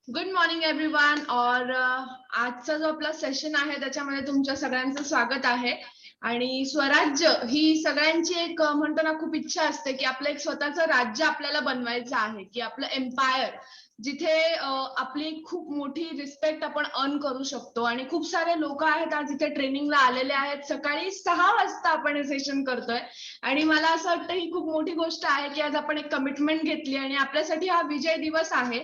Good morning everyone. और आजचा जो आपला सेशन आहे त्याच्यामध्ये तुमच्या सगळ्यांचं स्वागत आहे. आणि स्वराज्य ही सगळ्यांची एक म्हणतो ना खूप इच्छा असते की आपलं एक स्वतःचं राज्य आपल्याला बनवायचं आहे, की आपलं एम्पायर जिथे आपली खूप मोठी रिस्पेक्ट आपण अर्न करू शकतो. आणि खूप सारे लोक आहेत आज इथे ट्रेनिंगला आलेले आहेत. सकाळी 6 वाजता आपण हे सेशन करतोय आणि मला असं वाटतं ही खूप मोठी गोष्ट आहे की आज आपण एक कमिटमेंट घेतली आणि आपल्यासाठी हा विजय दिवस आहे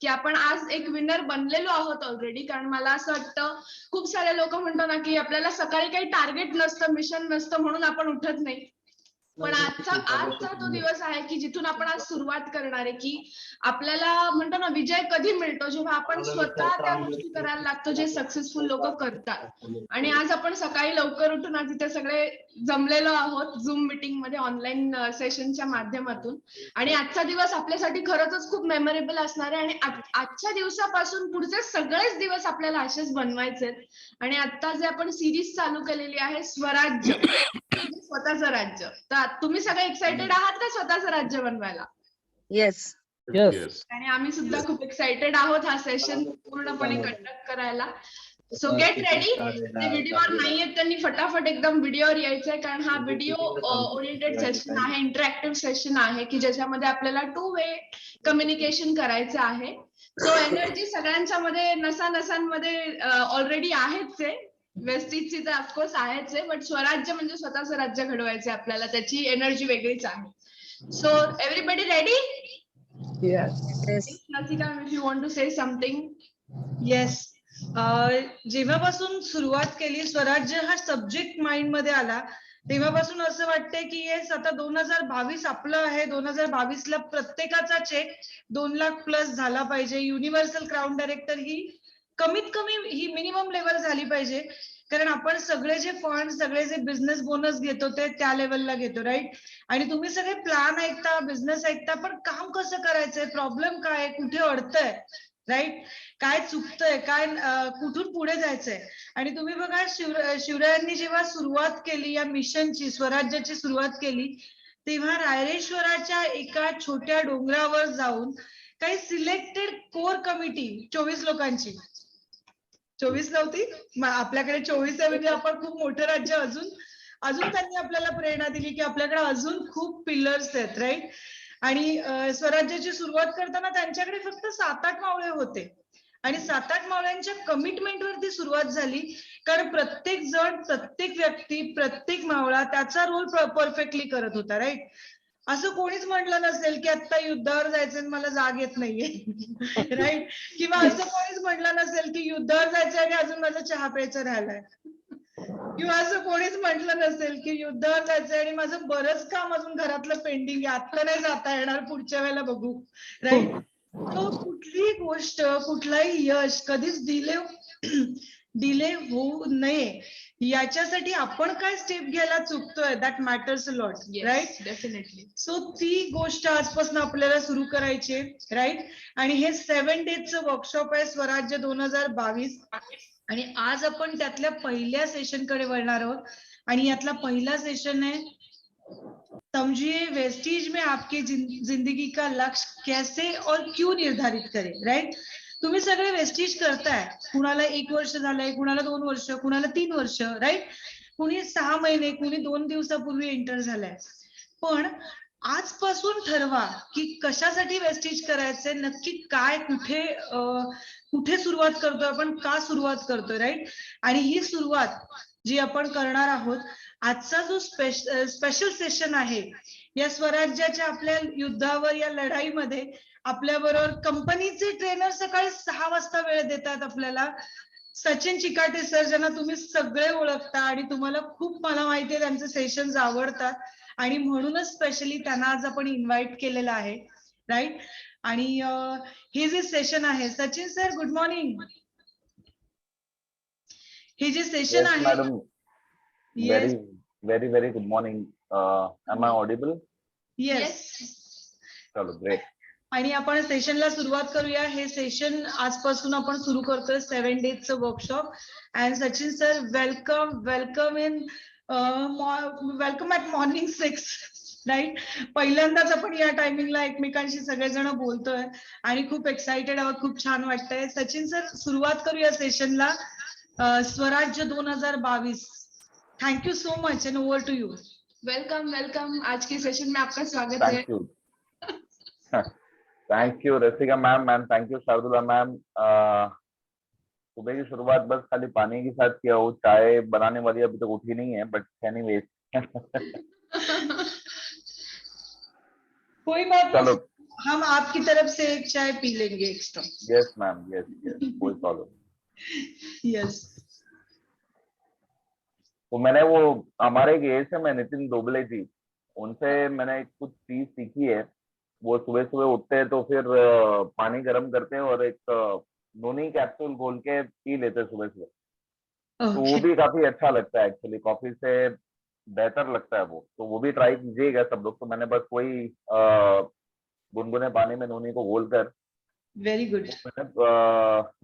की आपण आज एक विनर बनलेलो आहोत ऑलरेडी. कारण मला असं वाटतं खूप सारे लोक म्हणतो ना की आपल्याला सकाळी काही टार्गेट नसतं, मिशन नसतं म्हणून आपण उठत नाही. पण आजचा तो दिवस आहे की जिथून आपण आज सुरुवात करणार आहे की आपल्याला म्हणतो ना विजय कधी मिळतो, जेव्हा आपण स्वतः त्या गोष्टी करायला लागतो जे सक्सेसफुल लोक करतात. आणि आज आपण सकाळी लवकर उठून आज इथे सगळे जमलेलो आहोत झूम मीटिंग मध्ये ऑनलाईन सेशनच्या माध्यमातून. आणि आजचा दिवस आपल्यासाठी खरंच खूप मेमोरेबल असणार आहे. आणि आजच्या दिवसापासून पुढचे सगळेच दिवस आपल्याला असेच बनवायचे. आणि आता जे आपण सिरीज चालू केलेली आहे स्वराज्य, स्वतःचं राज्य, तर तुम्ही सगळे एक्साइटेड आहात का स्वतःचं राज्य बनवायला? येस. आणि आम्ही सुद्धा खूप एक्साइटेड आहोत हा सेशन पूर्णपणे कंडक्ट करायला. सो गेट रेडी. जे व्हिडिओवर नाही आहेत त्यांनी फटाफट एकदम व्हिडिओवर यायचंय, कारण हा व्हिडिओ ओरिएंटेड सेशन आहे, इंटरॅक्टिव्ह सेशन आहे की ज्याच्यामध्ये आपल्याला 2 वे कम्युनिकेशन करायचं आहे. सो एनर्जी सगळ्यांच्या मध्ये नसानसांमध्ये ऑलरेडी आहेच आहे. वेस्टीजची तर ऑफकोर्स आहेच आहे, बट स्वराज्य म्हणजे स्वतःचं राज्य घडवायचं आपल्याला, त्याची एनर्जी वेगळीच आहे. So everybody ready? Yes. Nasika, if you want to say something. Yes. जेव्हापासून सुरुवात केली स्वराज्य हा सब्जेक्ट माइंड मध्ये आला तेव्हापासून असं वाटतंय की येस आता 2022 आपलं आहे. 2022 ला प्रत्येकाचा चेक 2 लाख प्लस झाला पाहिजे. युनिव्हर्सल क्राउन डायरेक्टर ही कमीत कमी ही मिनिमम लेवल झाली पाहिजे. कारण आपण सगळे जे फंड, सगळे जे बिझनेस बोनस घेतो ते त्या लेवलला घेतो, राईट? आणि तुम्ही सगळे प्लॅन ऐकता, बिझनेस ऐकता, पण काम कसं करायचंय, प्रॉब्लेम काय, कुठे अडतंय, राईट? काय चुकतंय, काय कुठून पुढे जायचंय. आणि तुम्ही बघा शिवरायांनी जेव्हा सुरुवात केली या मिशनची, स्वराज्याची सुरुवात केली, तेव्हा रायरेश्वराच्या एका छोट्या डोंगरावर जाऊन काही सिलेक्टेड कोर कमिटी 24 लोकांची, 24 नव्हती, आपल्याकडे 24 आहे म्हणजे आपण खूप मोठं राज्य, अजून त्यांनी आपल्याला प्रेरणा दिली की आपल्याकडे अजून खूप पिलर्स आहेत, राईट? आणि स्वराज्याची सुरुवात करताना त्यांच्याकडे फक्त 7-8 मावळे होते आणि 7-8 मावळ्यांच्या कमिटमेंट वरती सुरुवात झाली. कारण प्रत्येक जण, प्रत्येक व्यक्ती, प्रत्येक मावळा त्याचा रोल परफेक्टली करत होता, राईट? असं कोणीच म्हटलं नसेल की आता युद्धावर जायचं मला जाग येत नाहीये, राईट? किंवा असं कोणीच म्हटलं नसेल की युद्धावर जायचं आणि अजून माझा चहा प्यायचा राहिलाय, किंवा असं कोणीच म्हटलं नसेल की युद्धावर जायचंय आणि माझं बरंच काम अजून घरातलं पेंडिंग आहे, आता नाही जाता येणार, पुढच्या वेळेला बघू, राईट? तो कुठलीही गोष्ट, कुठलाही यश कधीच डिले होऊ नये याच्यासाठी आपण काय स्टेप घ्यायला चुकतोय, that matters a lot, right? Definitely. So ती गोष्ट आजपासून आपल्याला सुरू करायची, राईट? आणि हे 7 डेजचं वर्कशॉप आहे स्वराज्य 2022. आणि आज आपण त्यातल्या पहिल्या सेशन कडे वळणार आहोत. आणि यातला पहिला सेशन आहे समझिए वेस्टीज में आपकी जिंदगी का लक्ष्य कैसे और क्यों निर्धारित करे, राईट? तुम्ही सगळे वेस्टीज करताय, कुणाला 1 वर्ष झालंय, कुणाला 2 वर्ष, कुणाला 3 वर्ष, राईट? कुणी 6 महिने, कुणी 2 दिवसापूर्वी एंटर झालाय. पण आजपासून ठरवा की कशासाठी वेस्टीज करायचंय, नक्की काय, कुठे सुरुवात करतोय आपण, का सुरुवात करतोय, राईट? आणि ही सुरुवात जी आपण करणार आहोत, आजचा जो स्पेशल सेशन आहे या स्वराज्याच्या आपल्या युद्धावर, या लढाईमध्ये आपल्या बरोबर कंपनीचे ट्रेनर सकाळी 6 वाजता वेळ देतात आपल्याला. सचिन चिकाटे सर, ज्यांना तुम्ही सगळे ओळखता आणि तुम्हाला खूप, मला माहितीये त्यांचे सेशन्स आवडतात आणि म्हणूनच स्पेशली त्यांना आज आपण इन्व्हाइट केलेलं आहे, राईट? आणि हे जे सेशन आहे, सचिन सर गुड मॉर्निंग. हे जे सेशन आहे, madam, very very good morning. Am I audible? Yes. चलो, ग्रेट. आणि आपण सेशनला सुरुवात करूया. हे सेशन आजपासून आपण सुरू करतोय 7 डेजचं workshop. And Sachin sir, welcome in, welcome at morning 6. Right. पहिल्यांदाच आपण या टायमिंगला एकमेकांशी सगळेजण बोलतोय आणि खूप एक्साइटेड आहोत. खूप छान वाटतंय. सचिन सर, सुरुवात करूया सेशनला. Swarajya 2022. Thank you so much and over to you. Welcome welcome, आज के सेशन में आपका स्वागत है. Thank you. Thank you, Rasika ma'am, and thank you, Shardula ma'am. सुबह की शुरुआत बस खाली पानी के साथ किया हूँ. चाय बनाने वाली अभी तक उठी नहीं है, बट एनीवेज. कोई बात चलो. नहीं, हम आपकी तरफ से एक चाय पी लेंगे extra. Yes, ma'am. Yes, yes. कोई प्रॉब्लम. यस. तो मैंने वो हमारे एक एएस में नितिन दोबले जी, उनसे मैंने कुछ चीज सीखी है. वो सुबह सुबह उठते हैं तो फिर पानी गर्म करते हैं और एक नोनी कैप्सूल घोल के पी लेते हैं सुबह सुबह. तो वो भी काफी अच्छा लगता है एक्चुअली, कॉफी से बेहतर लगता है वो. तो वो भी ट्राई कीजिएगा सब लोग. तो मैंने बस वही गुनगुने पानी में नोनी को घोल कर वेरी गुड. मैंने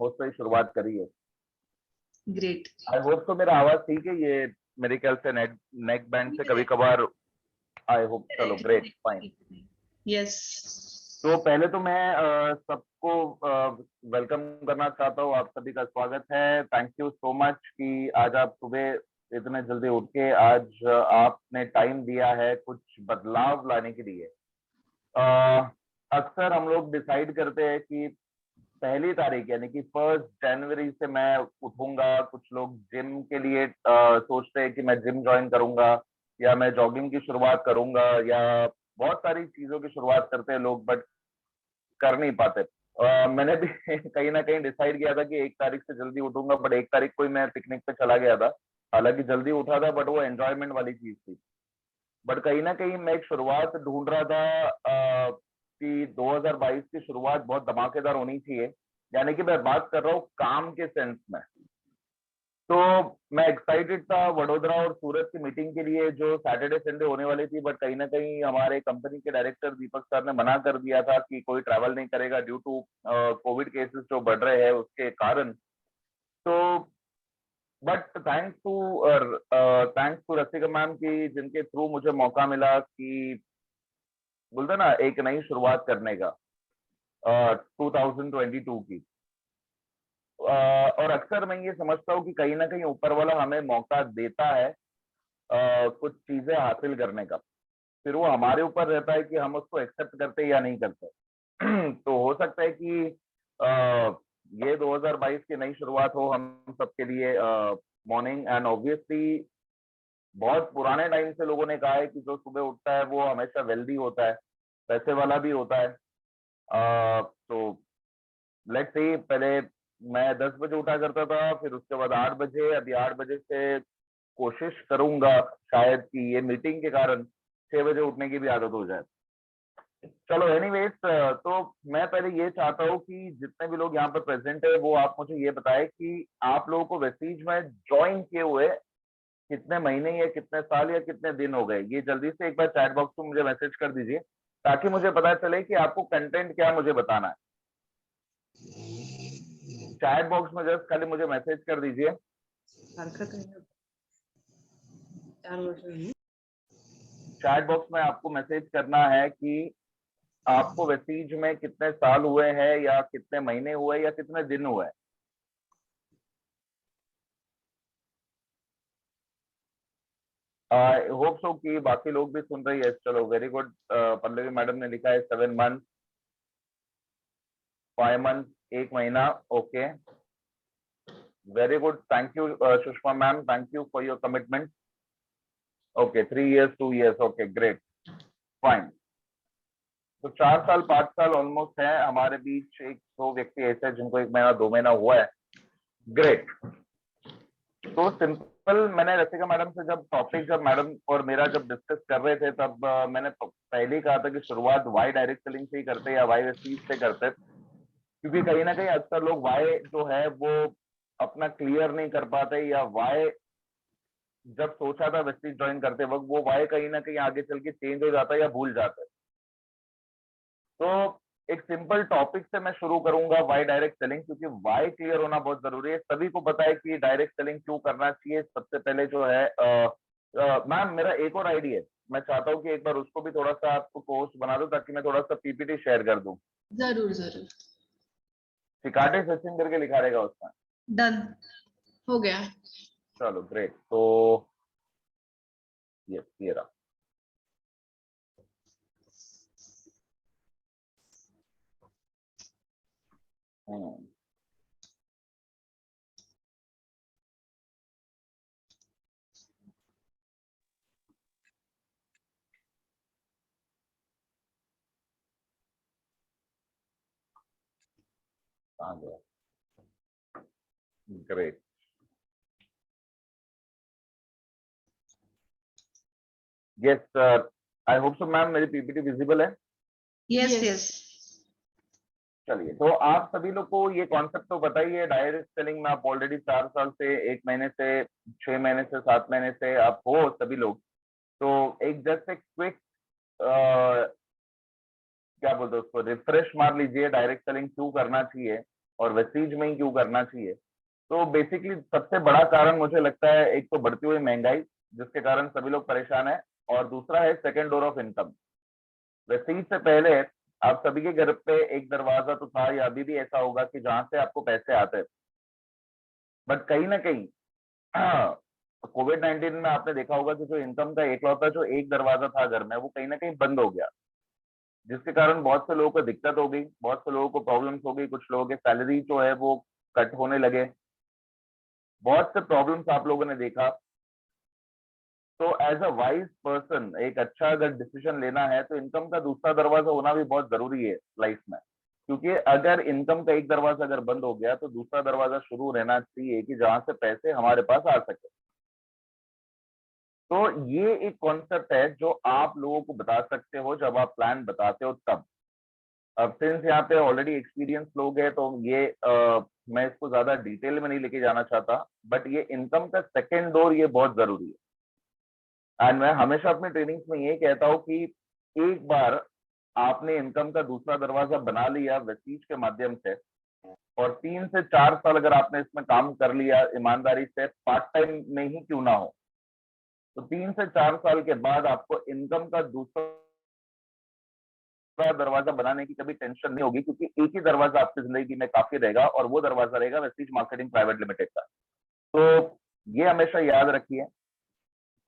उससे शुरुआत करी है. ग्रेट. आई होप तो मेरा आवाज ठीक है. ये मेरे ख्याल से नेक बैंड से कभी कभार. I hope. चलो, ग्रेट, फाइन. यस. तो पहले तो मैं सबको वेलकम करना चाहता हूँ. आप सभी का स्वागत है. थैंक यू सो मच कि आज आप सुबह इतने जल्दी उठ के आज आपने टाइम दिया है कुछ बदलाव लाने के लिए. अक्सर हम लोग डिसाइड करते हैं कि 1 तारीख यानी कि 1 जनवरी से मैं उठूंगा. कुछ लोग जिम के लिए सोचते हैं कि मैं जिम ज्वाइन करूंगा, या मैं जॉगिंग की शुरुआत करूंगा, या बहुत सारी चीजों की शुरुआत करते हैं लोग, बट कर नहीं पाते. मैंने भी कहीं ना कहीं डिसाइड किया था कि 1 तारीख से जल्दी उठूंगा, बट 1 तारीख को ही मैं पिकनिक पे चला गया था. हालांकि जल्दी उठा था, बट वो एंजॉयमेंट वाली चीज थी. बट कहीं ना कहीं मैं एक शुरुआत ढूंढ रहा था कि 2022 की शुरुआत बहुत धमाकेदार होनी चाहिए. यानी कि मैं बात कर रहा हूँ काम के सेंस में. तो मैं एक्साइटेड था वडोदरा और सूरत की मीटिंग के लिए जो सैटरडे संडे होने वाली थी. बट कहीं ना कहीं हमारे कंपनी के डायरेक्टर दीपक सर ने मना कर दिया था कि कोई ट्रैवल नहीं करेगा ड्यू टू कोविड केसेस जो बढ़ रहे हैं उसके कारण. तो but thanks to Rasika ma'am की, जिनके थ्रू मुझे मौका मिला कि बोलते ना एक नई शुरुआत करने का 2022 की. और अक्सर मैं ये समझता हूँ कि कहीं ना कहीं ऊपर वाला हमें मौका देता है कुछ चीजें हासिल करने का. फिर वो हमारे ऊपर रहता है कि हम उसको एक्सेप्ट करते या नहीं करते. तो हो सकता है कि ये 2022 की नई शुरुआत हो हम सबके लिए मॉर्निंग. एंड ऑब्वियसली बहुत पुराने टाइम से लोगों ने कहा है कि जो सुबह उठता है वो हमेशा वेल्दी होता है, पैसे वाला भी होता है. तो लेट्स सी, पहले मैं 10 बजे उठा करता था, फिर उसके बाद 8 बजे. अभी 8 बजे से कोशिश करूंगा शायद कि ये मीटिंग के कारण 6 बजे उठने की भी आदत हो जाए. चलो एनीवेज, तो मैं पहले ये चाहता हूँ कि जितने भी लोग यहाँ पर प्रेजेंट है वो आप मुझे ये बताएं कि आप लोगों को वेस्टीज में ज्वाइन किए हुए कितने महीने या कितने साल या कितने दिन हो गए. ये जल्दी से एक बार चैट बॉक्स में मुझे मैसेज कर दीजिए ताकि मुझे पता चले कि आपको कंटेंट क्या मुझे बताना है. चैट बॉक्स में जस्ट खाली मुझे मैसेज कर दीजिए. चैट बॉक्स में आपको मैसेज करना है कि आपको वेस्टीज में कितने साल हुए हैं, या कितने महीने हुए, या कितने दिन हुए. आई होप सो कि बाकी लोग भी सुन रही है. चलो, वेरी गुड. पल्लवी मैडम ने लिखा है 7 मंथ, 5 मंथ, 1 महीना. Okay, very good. Thank you Sushma ma'am. Thank you for your commitment. Okay, 3 years, 2 years. Okay, great, fine. तो 4 साल 5 साल ऑलमोस्ट है. हमारे बीच 1-2 व्यक्ति ऐसे हैं जिनको 1 महीना 2 महीना हुआ है. ग्रेट. तो सिंपल, मैंने रसिका मैडम से जब मैडम और मेरा जब डिस्कस कर रहे थे तब मैंने पहले ही कहा था कि शुरुआत वाई डायरेक्ट सेलिंग से ही करते या वाई वेस्टीज से करते. क्योंकि कहीं ना कहीं अक्सर लोग वाई जो है वो अपना क्लियर नहीं कर पाते, या वाई जब सोचा था वेस्टीज ज्वाइन करते वक्त वो वाई कहीं ना कहीं आगे चल के चेंज हो जाता है या भूल जाते हैं. तो एक सिंपल टॉपिक से मैं शुरू करूंगा, वाई डायरेक्ट सेलिंग. क्योंकि वाई क्लियर होना बहुत जरूरी है. सभी को पता है कि डायरेक्ट सेलिंग क्यों करना चाहिए. सबसे पहले जो है मैम मेरा एक और आईडी है, मैं चाहता हूँ कि एक बार उसको भी थोड़ा सा आपको पोस्ट बना दो ताकि मैं थोड़ा सा पीपीटी शेयर कर दूं। जरूर जरूर, चिकाटे सचिन करके लिखा रहेगा उसमें। डन। हो गया। चलो ग्रेट, तो ये रहा। हम्म, आ गया, great. Yes sir, I hope so ma'am मेरी पीपीटी विजिबल है। Yes Yes. यस। चलिए, तो आप सभी लोग को ये कॉन्सेप्ट तो पता ही है, डायरेक्ट सेलिंग में आप ऑलरेडी 4 साल से, 1 महीने से, 6 महीने से, 7 महीने से आप हो सभी लोग। तो एक जस्ट एक क्विक क्या बोलते हैं उसको, रिफ्रेश मार लीजिए, डायरेक्ट सेलिंग क्यों करना चाहिए और वेस्टीज में ही क्यों करना चाहिए। तो बेसिकली सबसे बड़ा कारण मुझे लगता है, एक तो बढ़ती हुई महंगाई जिसके कारण सभी लोग परेशान है, और दूसरा है second door of income. Vestige से पहले आप सभी के घर पे एक दरवाजा तो था, या अभी भी ऐसा होगा कि जहां से आपको पैसे आते हैं। बट कहीं ना कहीं कोविड-19 में आपने देखा होगा कि जो इनकम का एकलौता जो एक दरवाजा था घर में, वो कहीं ना कहीं बंद हो गया, जिसके कारण बहुत से लोगों को दिक्कत हो गई, बहुत से लोगों को प्रॉब्लम्स हो गई, कुछ लोगों के सैलरी जो है वो कट होने लगे, बहुत से प्रॉब्लम्स आप लोगों ने देखा। तो एज अ वाइज पर्सन एक अच्छा अगर डिसीजन लेना है तो इनकम का दूसरा दरवाजा होना भी बहुत जरूरी है लाइफ में, क्योंकि अगर इनकम का एक दरवाजा अगर बंद हो गया तो दूसरा दरवाजा शुरू रहना चाहिए कि जहां से पैसे हमारे पास आ सके। तो ये एक कॉन्सेप्ट है जो आप लोगों को बता सकते हो जब आप प्लान बताते हो तब। अब सिंस यहाँ पे ऑलरेडी एक्सपीरियंस लोग हैं तो ये मैं इसको ज्यादा डिटेल में नहीं लेके जाना चाहता, बट ये इनकम का सेकेंड डोर ये बहुत जरूरी है। एंड मैं हमेशा अपने ट्रेनिंग्स में ये कहता हूँ कि एक बार आपने इनकम का दूसरा दरवाजा बना लिया वेस्टीज के माध्यम से, और 3 से 4 साल अगर आपने इसमें काम कर लिया ईमानदारी से, पार्ट टाइम में ही क्यों ना हो, तो 3 से 4 साल के बाद आपको इनकम का दूसरा दरवाजा बनाने की कभी टेंशन नहीं होगी, क्योंकि एक ही दरवाजा आपकी जिंदगी में काफी रहेगा, और वो दरवाजा रहेगा वेस्टीज मार्केटिंग प्राइवेट लिमिटेड का। तो ये हमेशा याद रखिए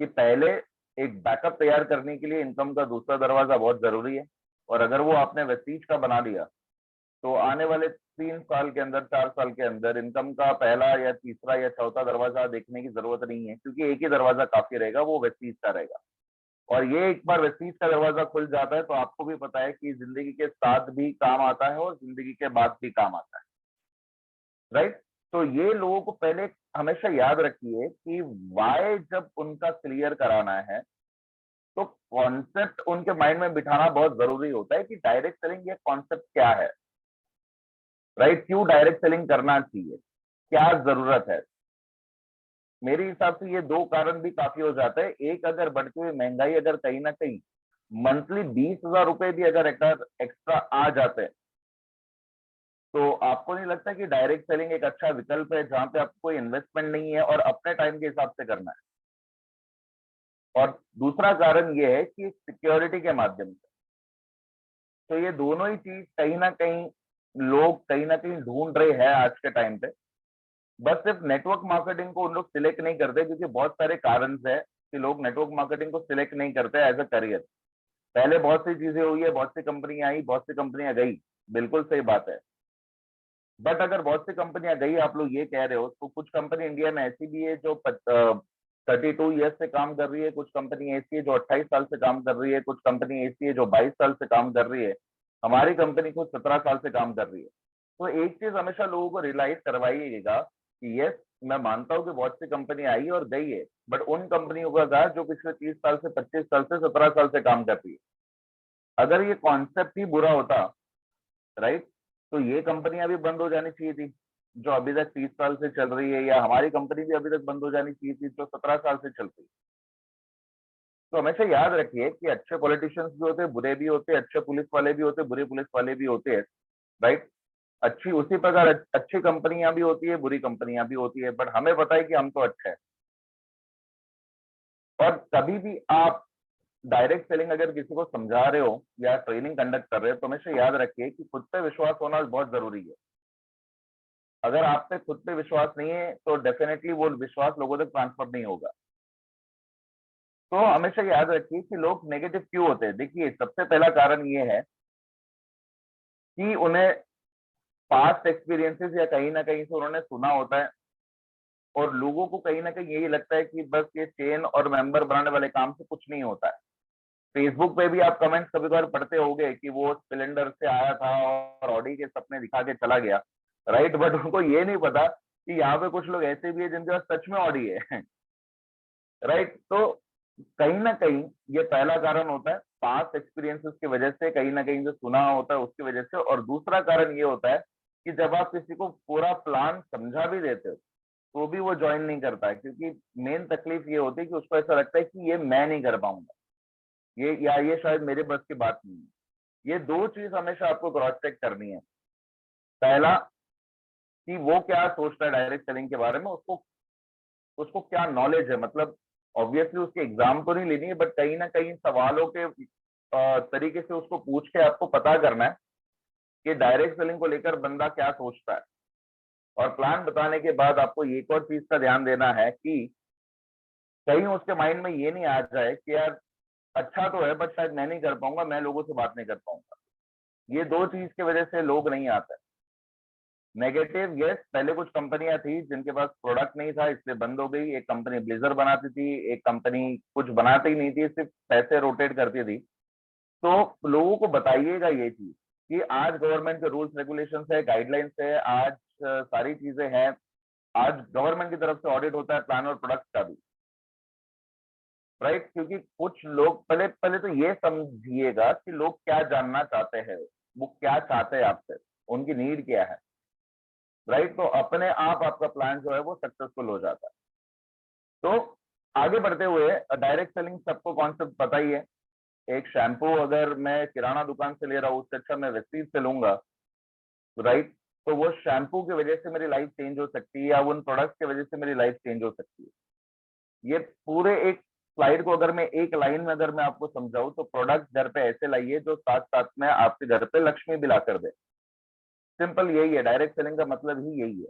कि पहले एक बैकअप तैयार करने के लिए इनकम का दूसरा दरवाजा बहुत जरूरी है, और अगर वो आपने वेस्टीज का बना लिया तो आने वाले 3 साल के अंदर, 4 साल के अंदर इनकम का पहला या तीसरा या चौथा दरवाजा देखने की जरूरत नहीं है, क्योंकि एक ही दरवाजा काफी रहेगा, वो वेस्टीज का रहेगा। और ये एक बार वेस्टीज का दरवाजा खुल जाता है तो आपको भी पता है कि जिंदगी के साथ भी काम आता है और जिंदगी के बाद भी काम आता है, राइट। तो ये लोगों को पहले हमेशा याद रखिए कि वाई जब उनका क्लियर कराना है तो कॉन्सेप्ट उनके माइंड में बिठाना बहुत जरूरी होता है कि डायरेक्ट सेलिंग ये कॉन्सेप्ट क्या है, राइट। क्यों डायरेक्ट सेलिंग करना चाहिए, क्या जरूरत है। मेरे हिसाब से ये 2 कारण भी काफी हो जाते हैं। एक, अगर बढ़ती हुई महंगाई अगर कहीं ना कहीं मंथली 20,000 रुपए भी अगर एक्स्ट्रा आ जाते हैं, तो आपको नहीं लगता कि डायरेक्ट सेलिंग एक अच्छा विकल्प है जहां पे आपको कोई इन्वेस्टमेंट नहीं है और अपने टाइम के हिसाब से करना है। और दूसरा कारण ये है कि सिक्योरिटी के माध्यम से। तो ये दोनों ही चीज कहीं ना कहीं लोग कहीं ना कहीं ढूंढ रहे हैं आज के टाइम पे। बस सिर्फ नेटवर्क मार्केटिंग को उन लोग सिलेक्ट नहीं करते, क्योंकि बहुत सारे कारण है कि लोग नेटवर्क मार्केटिंग को सिलेक्ट नहीं करते एज अ करियर। पहले बहुत सी चीजें हुई है, बहुत सी कंपनियां आई, बहुत सी कंपनियां गई, बिल्कुल सही बात है। बट अगर बहुत सी कंपनियां गई, आप लोग ये कह रहे हो, तो कुछ कंपनी इंडिया में ऐसी भी है जो 32 ईयर्स से काम कर रही है, कुछ कंपनी ऐसी है जो 28 साल से काम कर रही है, कुछ कंपनी ऐसी है जो 22 साल से काम कर रही है। हमारी कंपनी खुद 17 साल से काम कर रही है। तो एक चीज हमेशा लोगों को रियलाइज करवाइएगा कि यस, मैं मानता हूँ कि बहुत सी कंपनी आई और गई है, बट उन कंपनियों का था जो पिछले 30 साल से, 25 साल से, 17 साल से काम कर रही है। अगर ये कॉन्सेप्ट ही बुरा होता, राइट, तो ये कंपनियां भी बंद हो जानी चाहिए थी जो अभी तक 30 साल से चल रही है, या हमारी कंपनी भी अभी तक बंद हो जानी चाहिए थी जो 17 साल से चल रही है। तो हमेशा याद रखिए कि अच्छे पॉलिटिशियंस भी होते हैं, बुरे भी होते हैं, अच्छे पुलिस वाले भी होते हैं, बुरे पुलिस वाले भी होते हैं, राइट। अच्छी उसी प्रकार अच्छी कंपनियां भी होती है, बुरी कंपनियां भी होती है, बट हमें पता है कि हम तो अच्छे हैं। और कभी भी आप डायरेक्ट सेलिंग अगर किसी को समझा रहे हो या ट्रेनिंग कंडक्ट कर रहे हो तो हमेशा याद रखिए कि खुद पे विश्वास होना बहुत जरूरी है। अगर आप पे खुद पे विश्वास नहीं है तो डेफिनेटली वो विश्वास लोगों तक ट्रांसफर नहीं होगा। तो हमेशा याद रखिए कि लोग नेगेटिव क्यों होते हैं। देखिए, सबसे पहला कारण ये है कि उन्हें पास्ट एक्सपीरियंसेस या कहीं ना कहीं से उन्होंने सुना होता है, और लोगों को कहीं ना कहीं यही लगता है कि बस ये चेन और मेंबर बनाने वाले काम से कुछ नहीं होता है। फेसबुक पे भी आप कमेंट्स कभी कभार पढ़ते होंगे कि वो सिलेंडर से आया था और ऑडी के सपने दिखा के चला गया, राइट। बट उनको ये नहीं पता कि यहाँ पे कुछ लोग ऐसे भी है जिनके पास सच में ऑडी है, राइट। तो कहीं ना कहीं ये पहला कारण होता है, पास्ट एक्सपीरियंसेस की वजह से, कहीं ना कहीं जो सुना होता है उसकी वजह से। और दूसरा कारण ये होता है कि जब आप किसी को पूरा प्लान समझा भी देते हो तो भी वो ज्वाइन नहीं करता है, क्योंकि मेन तकलीफ ये होती है कि उसको ऐसा लगता है कि ये मैं नहीं कर पाऊंगा, ये शायद मेरे बस की बात नहीं है। ये दो चीज हमेशा आपको क्रॉस चेक करनी है। पहला, कि वो क्या सोचता है डायरेक्ट सेलिंग के बारे में, उसको उसको क्या नॉलेज है। मतलब ऑब्वियसली उसके एग्जाम तो नहीं लेनी है, बट कहीं ना कहीं सवालों के तरीके से उसको पूछ के आपको पता करना है कि डायरेक्ट सेलिंग को लेकर बंदा क्या सोचता है। और प्लान बताने के बाद आपको एक और चीज का ध्यान देना है कि कहीं उसके माइंड में ये नहीं आ जाए कि यार अच्छा तो है बट शायद मैं नहीं कर पाऊंगा, मैं लोगों से बात नहीं कर पाऊंगा। ये दो चीज की वजह से लोग नहीं आते। नेगेटिव, यस, पहले कुछ कंपनियां थी जिनके पास प्रोडक्ट नहीं था इसलिए बंद हो गई। एक कंपनी ब्लेजर बनाती थी, एक कंपनी कुछ बनाती ही नहीं थी, सिर्फ पैसे रोटेट करती थी। तो लोगों को बताइएगा ये चीज कि आज गवर्नमेंट के रूल्स रेगुलेशन है, गाइडलाइंस है, आज सारी चीजें हैं। आज गवर्नमेंट की तरफ से ऑडिट होता है प्लान और प्रोडक्ट का भी, राइट। क्योंकि कुछ लोग, पहले पहले तो ये समझिएगा कि लोग क्या जानना चाहते हैं, वो क्या चाहते हैं आपसे, उनकी नीड क्या है, राइट। तो अपने आप आपका प्लान जो है वो सक्सेसफुल हो जाता है। तो आगे बढ़ते हुए, डायरेक्ट सेलिंग सबको कॉन्सेप्ट पता ही है। एक शैम्पू अगर मैं किराना दुकान से ले रहा हूँ उससे अच्छा मैं वेस्टीज से लूंगा, राइट। तो वो शैम्पू की वजह से मेरी लाइफ चेंज हो सकती है या उन प्रोडक्ट्स की वजह से मेरी लाइफ चेंज हो सकती है। ये पूरे एक स्लाइड को अगर मैं एक लाइन में अगर मैं आपको समझाऊं तो प्रोडक्ट घर पे ऐसे लाइए जो साथ साथ में आपके घर पे लक्ष्मी भी ला कर दे। सिंपल यही है, डायरेक्ट सेलिंग का मतलब ही यही है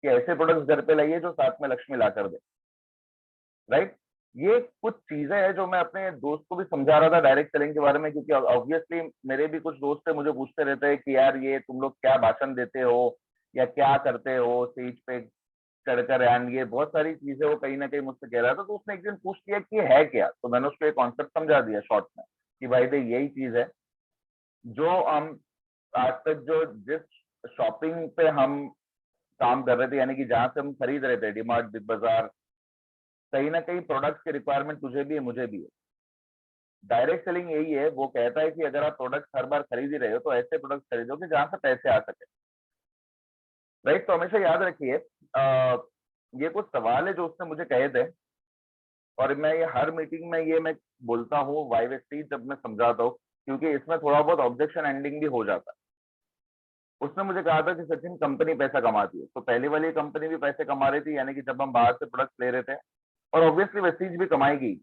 कि ऐसे प्रोडक्ट्स घर पे लाइए जो साथ में लक्ष्मी ला कर दे, राइट। ये कुछ चीजें हैं जो मैं अपने दोस्त को भी समझा रहा था डायरेक्ट सेलिंग के बारे में, क्योंकि ऑब्वियसली मेरे भी कुछ दोस्त है मुझे पूछते रहते हैं कि यार ये तुम लोग क्या भाषण देते हो या क्या करते हो स्टेज पे चढ़कर, एंड ये बहुत सारी चीजें वो कहीं ना कहीं मुझसे कह रहा था। तो उसने एक दिन पूछ लिया कि है क्या, तो मैंने उसको एक कॉन्सेप्ट समझा दिया शॉर्ट में कि भाई देख यही चीज है जो हम आज तक जो जिस शॉपिंग पे हम काम कर रहे थे, यानी कि जहां से हम खरीद रहे थे, डीमार्ट, बिग बाजार, कहीं ना कहीं प्रोडक्ट्स की रिक्वायरमेंट तुझे भी है मुझे भी है। डायरेक्ट सेलिंग यही है, वो कहता है कि अगर आप प्रोडक्ट हर बार खरीद ही रहे हो तो ऐसे प्रोडक्ट खरीदो कि जहां से पैसे आ सके, राइट। तो हमेशा याद रखिए, ये कुछ सवाल है जो उसने मुझे कहे थे, और मैं ये हर मीटिंग में ये मैं बोलता हूँ वाई वेस्टीज जब मैं समझाता हूँ, क्योंकि इसमें थोड़ा बहुत ऑब्जेक्शन एंडिंग भी हो जाता है। उसने मुझे कहा था कि सचिन कंपनी पैसा कमाती है, तो पहली वाली कंपनी भी पैसे कमा रही थी, यानी कि जब हम बाहर से प्रोडक्ट ले रहे थे, और ऑब्वियसली वेस्टीज भी कमाएगी,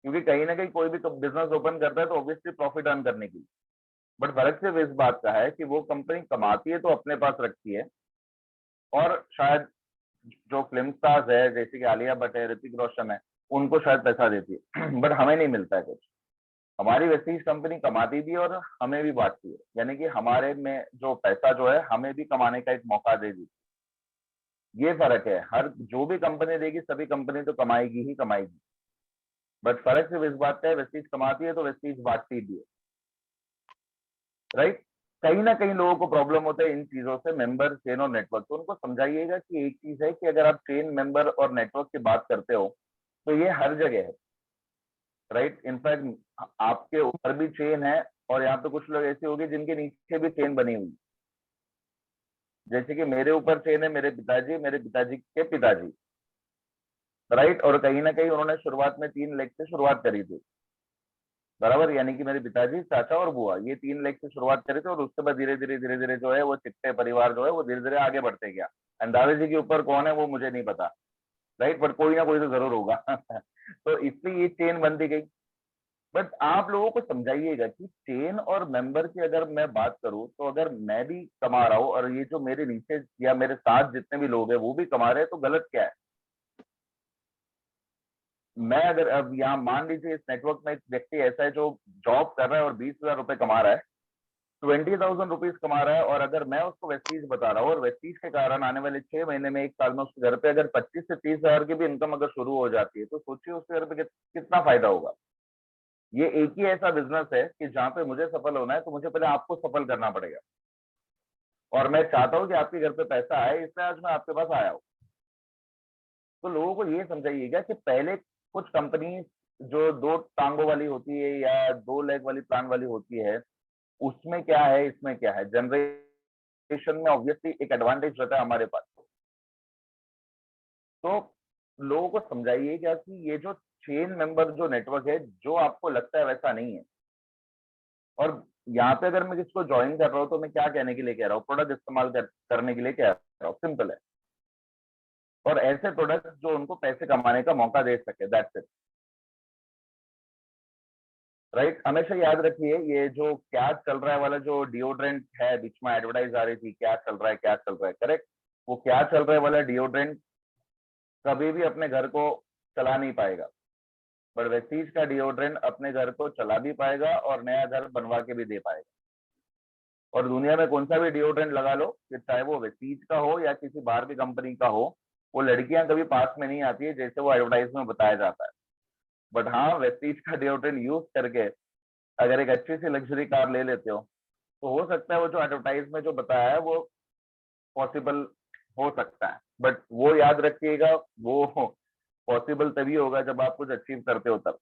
क्योंकि कहीं ना कहीं कोई भी बिजनेस ओपन करता है तो ऑब्वियसली प्रॉफिट अर्न करने की। बट फर्क सिर्फ इस बात का है कि वो कंपनी कमाती है तो अपने पास रखती है, और शायद जो फिल्म स्टार्स है जैसे कि आलिया भट्ट है, ऋतिक रोशन है, उनको शायद पैसा देती है बट हमें नहीं मिलता है कुछ। हमारी वेस्टीज कंपनी कमाती भी है और हमें भी बांटती है, यानी कि हमारे में जो पैसा जो है हमें भी कमाने का एक मौका देगी। ये फर्क है, हर जो भी कंपनी देगी सभी कंपनी तो कमाएगी ही कमाएगी, बट फर्क सिर्फ इस बात का है, वेस्टीज कमाती है तो वेस्टीज बांटती भी है, राइट। कहीं ना कहीं लोगों को प्रॉब्लम होता है इन चीजों से, मेंबर, चेन और नेटवर्क। तो उनको समझाइएगा कि एक चीज है कि अगर आप चेन, मेंबर और नेटवर्क की बात करते हो तो ये हर जगह है, राइट। इनफैक्ट आपके ऊपर भी चेन है, और यहाँ पे कुछ लोग ऐसे होंगे जिनके नीचे भी चेन बनी हुई, जैसे कि मेरे ऊपर चेन है मेरे पिताजी के पिताजी, राइट। और कहीं ना कहीं उन्होंने शुरुआत में 3 लेग से शुरुआत करी थी, बराबर, यानी कि मेरे पिताजी, चाचा और बुआ, ये 3 लेग से शुरुआत करी थी, और उसके बाद धीरे धीरे जो है वो चिट्टे परिवार जो है वो धीरे धीरे आगे बढ़ते गया। एंड दादाजी के ऊपर कौन है वो मुझे नहीं पता, राइट, बट कोई ना कोई तो जरूर होगा तो इसलिए ये चेन बनती गई। बट आप लोगों को समझाइएगा कि चेन और मेंबर की अगर मैं बात करूं, तो अगर मैं भी कमा रहा हूं और ये जो मेरे नीचे या मेरे साथ जितने भी लोग हैं वो भी कमा रहे हैं, तो गलत क्या है? मैं अगर अब यहाँ मान लीजिए इस नेटवर्क में एक व्यक्ति ऐसा है जो जॉब कर रहा है और 20,000 रुपए कमा रहा है, 20,000 रुपीज कमा रहा है, और अगर मैं उसको वेस्टीज बता रहा हूँ और वेस्टीज के कारण आने वाले 6 महीने में 1 साल में उसके घर पे अगर 25 से 30,000 की भी इनकम अगर शुरू हो जाती है, तो सोचिए उसके घर पे कितना फायदा होगा। ये एक ही ऐसा बिजनेस है कि जहां पे मुझे सफल होना है, तो मुझे पहले आपको सफल करना पड़ेगा, और मैं चाहता हूँ कि आपके घर पे पैसा आए, इसलिए आज मैं आपके पास आया हूँ। तो लोगों को ये समझाइएगा कि पहले कुछ कंपनी जो 2 टांगों वाली होती है या 2 लेग वाली प्लान वाली होती है, उसमें क्या है, इसमें क्या है। जनरेशन में ऑब्वियसली एक एडवांटेज रहता है हमारे पास। तो लोगों को समझाइए क्या कि ये जो चेन मेंबर जो नेटवर्क है, जो आपको लगता है वैसा नहीं है। और यहाँ पे अगर मैं किसको ज्वाइन कर रहा हूँ, तो मैं क्या कहने के लिए कह रहा हूँ? प्रोडक्ट इस्तेमाल करने के लिए कह रहा हूँ, सिंपल है। और ऐसे प्रोडक्ट जो उनको पैसे कमाने का मौका दे सके, दैट्स इट। राइट, हमेशा याद रखिए, ये जो क्या चल रहा है वाला जो डिओड्रेंट है, बीच में एडवर्टाइज आ रही थी, क्या चल रहा है क्या चल रहा है, करेक्ट। वो क्या चल रहा है वाला डिओड्रेंट कभी भी अपने घर को चला नहीं पाएगा, पर वेस्टीज का डिओड्रेंट अपने घर को चला भी पाएगा और नया घर बनवा के भी दे पाएगा। और दुनिया में कौन सा भी डिओड्रेंट लगा लो, कि चाहे वो वेस्टीज का हो या किसी बाहर की कंपनी का हो, वो लड़कियां कभी पास में नहीं आती है जैसे वो एडवर्टाइज में बताया जाता है। बट हाँ, वेस्टीज का डिओड्रेंट यूज करके अगर एक अच्छी सी लग्जरी कार ले लेते हो, तो हो सकता है वो जो एडवर्टाइज में जो बताया है वो पॉसिबल हो सकता है। बट वो याद रखिएगा, वो पॉसिबल तभी होगा जब आप कुछ अचीव करते हो तब।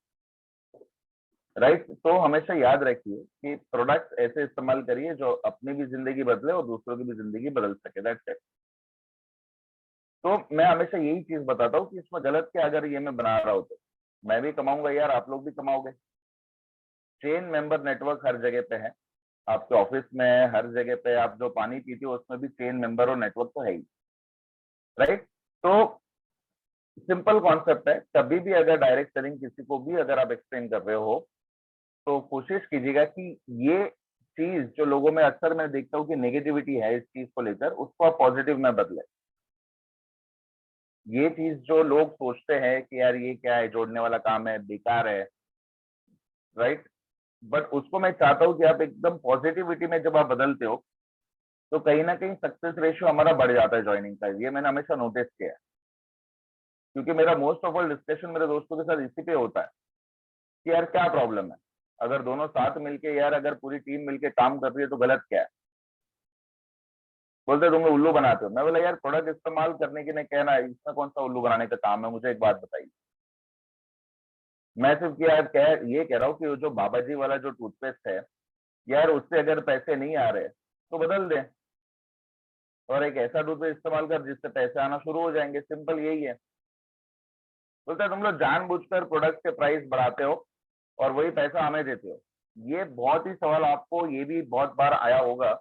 राइट, तो हमेशा याद रखिए कि प्रोडक्ट ऐसे इस्तेमाल करिए जो अपनी भी जिंदगी बदले और दूसरों की भी जिंदगी बदल सके, दैट्स इट। तो मैं हमेशा यही चीज बताता हूँ कि इसमें गलत क्या, अगर ये मैं बना रहा हूँ तो मैं भी कमाऊंगा यार, आप लोग भी कमाओगे। चेन मेंबर नेटवर्क हर जगह पे है, आपके ऑफिस में, हर जगह पे। आप जो पानी पीते हो उसमें भी चेन मेंबर और नेटवर्क तो है ही। राइट, तो सिंपल कॉन्सेप्ट है। कभी भी अगर डायरेक्ट सेलिंग किसी को भी अगर आप एक्सप्लेन कर रहे हो, तो कोशिश कीजिएगा कि ये चीज जो लोगों में अक्सर मैं देखता हूँ कि नेगेटिविटी है इस चीज को लेकर, उसको आप पॉजिटिव में बदले। ये चीज जो लोग सोचते हैं कि यार ये क्या है, जोड़ने वाला काम है, बेकार है, राइट, बट उसको मैं चाहता हूँ कि आप एकदम पॉजिटिविटी में जब आप बदलते हो, तो कहीं ना कहीं सक्सेस रेशियो हमारा बढ़ जाता है ज्वाइनिंग का। ये मैंने हमेशा नोटिस किया है, क्योंकि मेरा मोस्ट ऑफ ऑल डिस्कशन मेरे दोस्तों के साथ इसी पे होता है कि यार क्या प्रॉब्लम है, अगर दोनों साथ मिलके, यार अगर पूरी टीम मिलके काम कर रही है तो गलत क्या है? बोलते तुम लोग उल्लू बनाते हो। मैं बोला यार, प्रोडक्ट इस्तेमाल करने के लिए कहना है, इसमें कौन सा उल्लू बनाने का काम है? मुझे एक बात बताइए। मैं सिर्फ ये कह रहा हूँ कि वो जो बाबा जी वाला जो टूथपेस्ट है, यार उससे अगर पैसे नहीं आ रहे तो बदल दें, और एक ऐसा टूथपेस्ट इस्तेमाल कर जिससे पैसे आना शुरू हो जाएंगे। सिंपल यही है। बोलते तुम लोग जानबूझकर प्रोडक्ट के प्राइस बढ़ाते हो और वही पैसा हमें देते हो। ये बहुत ही सवाल आपको ये भी बहुत बार आया होगा।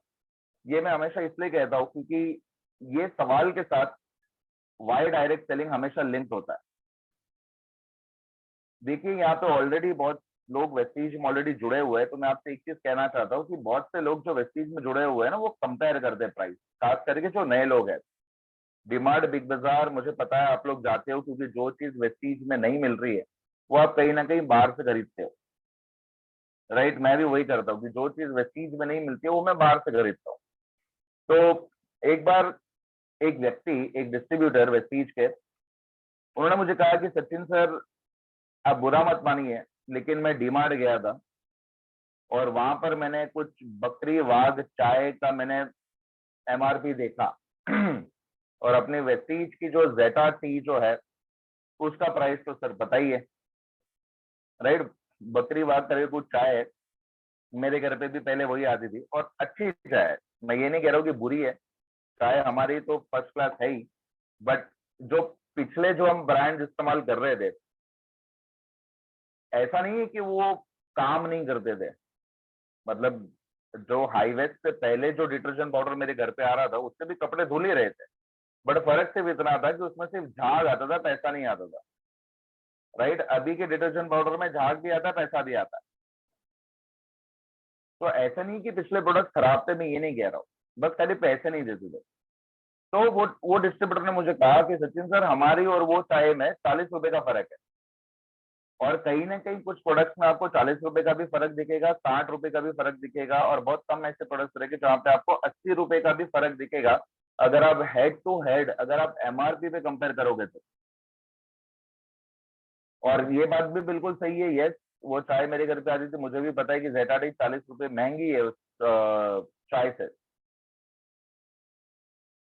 ये मैं हमेशा इसलिए कहता हूँ क्योंकि ये सवाल के साथ वाई डायरेक्ट सेलिंग हमेशा लिंक होता है। देखिए, यहाँ पे ऑलरेडी बहुत लोग वेस्टीज में ऑलरेडी जुड़े हुए हैं, तो मैं आपसे एक चीज कहना चाहता हूँ कि बहुत से लोग जो वेस्टीज में जुड़े हुए हैं ना, वो कंपेयर करते हैं प्राइस, खास करके जो नए लोग हैं। डिमार्ट, बिग बाजार, मुझे पता है आप लोग जाते हो, क्योंकि जो चीज वेस्टीज में नहीं मिल रही है वो आप कहीं ना कहीं बाहर से खरीदते हो। राइट, मैं भी वही करता हूँ कि जो चीज वेस्टीज में नहीं मिलती है वो मैं बाहर से खरीदता हूँ। तो एक बार एक व्यक्ति, एक डिस्ट्रीब्यूटर वेस्टीज के, उन्होंने मुझे कहा कि सचिन सर, आप बुरा मत मानिए, लेकिन मैं डीमार्ट गया था और वहां पर मैंने कुछ बकरी वाघ चाय का मैंने एमआरपी देखा और अपने वेस्टीज की जो जेटा टी जो है उसका प्राइस तो सर पता ही है। राइट, बकरी वाघ करके कुछ चाय है, मेरे घर पे भी पहले वही आती थी और अच्छी चाय है। मैं ये नहीं कह रहा हूँ कि बुरी है, चाय हमारी तो फर्स्ट क्लास है ही। बट जो पिछले जो हम ब्रांड इस्तेमाल कर रहे थे, ऐसा नहीं है कि वो काम नहीं करते थे। मतलब जो हाईवे से पहले जो डिटर्जेंट पाउडर मेरे घर पे आ रहा था, उससे भी कपड़े धुल ही रहे थे। बट फर्क सिर्फ इतना था कि उसमें सिर्फ झाग आता था, पैसा नहीं आता था। राइट। अभी के डिटर्जेंट पाउडर में झाग भी आता है, पैसा भी आता है। तो ऐसा नहीं कि पिछले प्रोडक्ट खराब थे, मैं ये नहीं कह रहा हूँ, बस खाली पैसे नहीं देते थे। तो वो डिस्ट्रीब्यूटर ने मुझे कहा कि सचिन सर, हमारी और वो चाय में 40 रुपए का फर्क है, और कहीं ना कहीं कुछ प्रोडक्ट्स में आपको 40 रुपए का भी फर्क दिखेगा, 60 रुपए का भी फर्क दिखेगा, और बहुत कम ऐसे प्रोडक्ट्स रहेंगे जहाँ पे आपको 80 रुपए का भी फर्क दिखेगा, अगर आप हेड टू हेड, अगर आप एमआरपी पे कंपेयर करोगे तो। और ये बात भी बिल्कुल सही है, यस, वो चाय मेरे घर पे आती थी, मुझे भी पता है कि जेटा टी 40 रुपए महंगी है उस चाय से।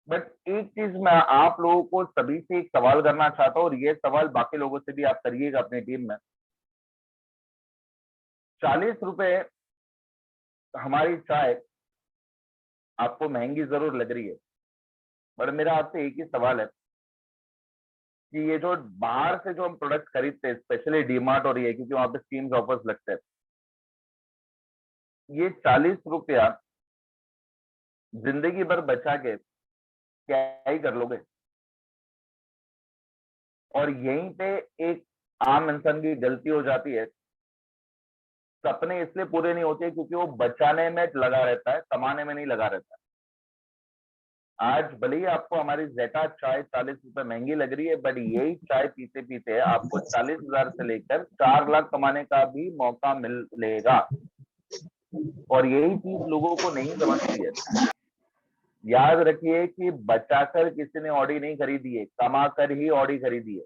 बट एक चीज मैं आप लोगों को सभी से एक सवाल करना चाहता हूँ, और ये सवाल बाकी लोगों से भी आप करिएगा अपनी टीम में। 40 रुपए हमारी चाय आपको महंगी जरूर लग रही है, बट मेरा आपसे एक ही सवाल है कि ये जो बाहर से जो हम प्रोडक्ट खरीदते हैं, स्पेशली डीमार्ट और ये, क्योंकि वहां पे स्कीम्स ऑफर्स लगते हैं, ये 40 रुपया जिंदगी भर बचा के क्या ही कर लोगे? और यहीं पे एक आम इंसान की गलती हो जाती है, सपने इसलिए पूरे नहीं होते क्योंकि वो बचाने में लगा रहता है, कमाने में नहीं लगा रहता है। आज भले ही आपको हमारी जेटा चाय 40 रुपए महंगी लग रही है, बट यही चाय पीते पीते आपको 40,000 से लेकर 4 लाख कमाने का भी मौका मिलेगा। और यही चीज लोगों को नहीं समझती है। याद रखिए कि बचाकर किसी ने ऑडी नहीं खरीदी है, कमाकर ही ऑडी खरीदी है।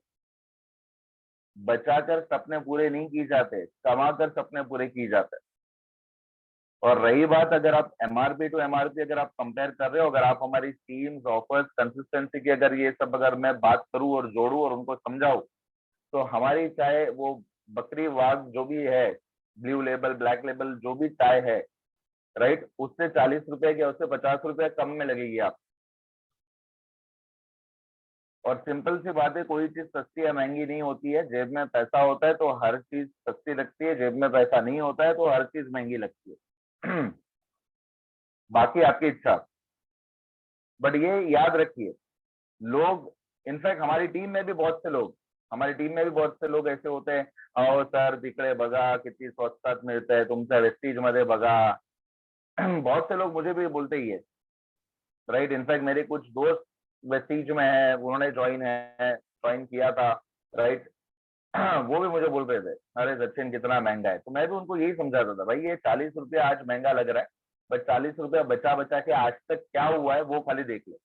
बचाकर सपने पूरे नहीं किए जाते, कमाकर सपने पूरे किए जाते हैं। और रही बात, अगर आप एमआरपी टू एमआरपी अगर आप कंपेयर कर रहे हो, अगर आप हमारी स्कीम्स, ऑफर्स, कंसिस्टेंसी की अगर ये सब अगर मैं बात करूं और जोड़ूं और उनको समझाऊं, तो हमारी चाहे वो बकरी वाघ जो भी है, ब्लू लेबल, ब्लैक लेबल, जो भी चाय है, राइट, उससे 40 रुपए या उससे 50 रुपए कम में लगेगी आप। और सिंपल सी बात है, कोई चीज सस्ती या महंगी नहीं होती है। जेब में पैसा होता है तो हर चीज सस्ती लगती है, जेब में पैसा नहीं होता है तो हर चीज महंगी लगती है। बाकी आपकी इच्छा। बट ये याद रखिए, लोग, इनफैक्ट हमारी टीम में भी बहुत से लोग ऐसे होते हैं, आओ सर तिकडे बघा किती स्वस्तात मिळतंय, तुमच्या वेस्टीज मध्ये बघा। बहुत से लोग मुझे भी बोलते ही है, राइट। इनफैक्ट मेरे कुछ दोस्त वेस्टीज में है, उन्होंने ज्वाइन किया था, राइट। वो भी मुझे बोल रहे थे, अरे सचिन कितना महंगा है। तो मैं भी उनको यही समझाता था, भाई ये 40 रुपया आज महंगा लग रहा है, बट 40 रुपया बचा बचा के आज तक क्या हुआ है वो खाली देख लो।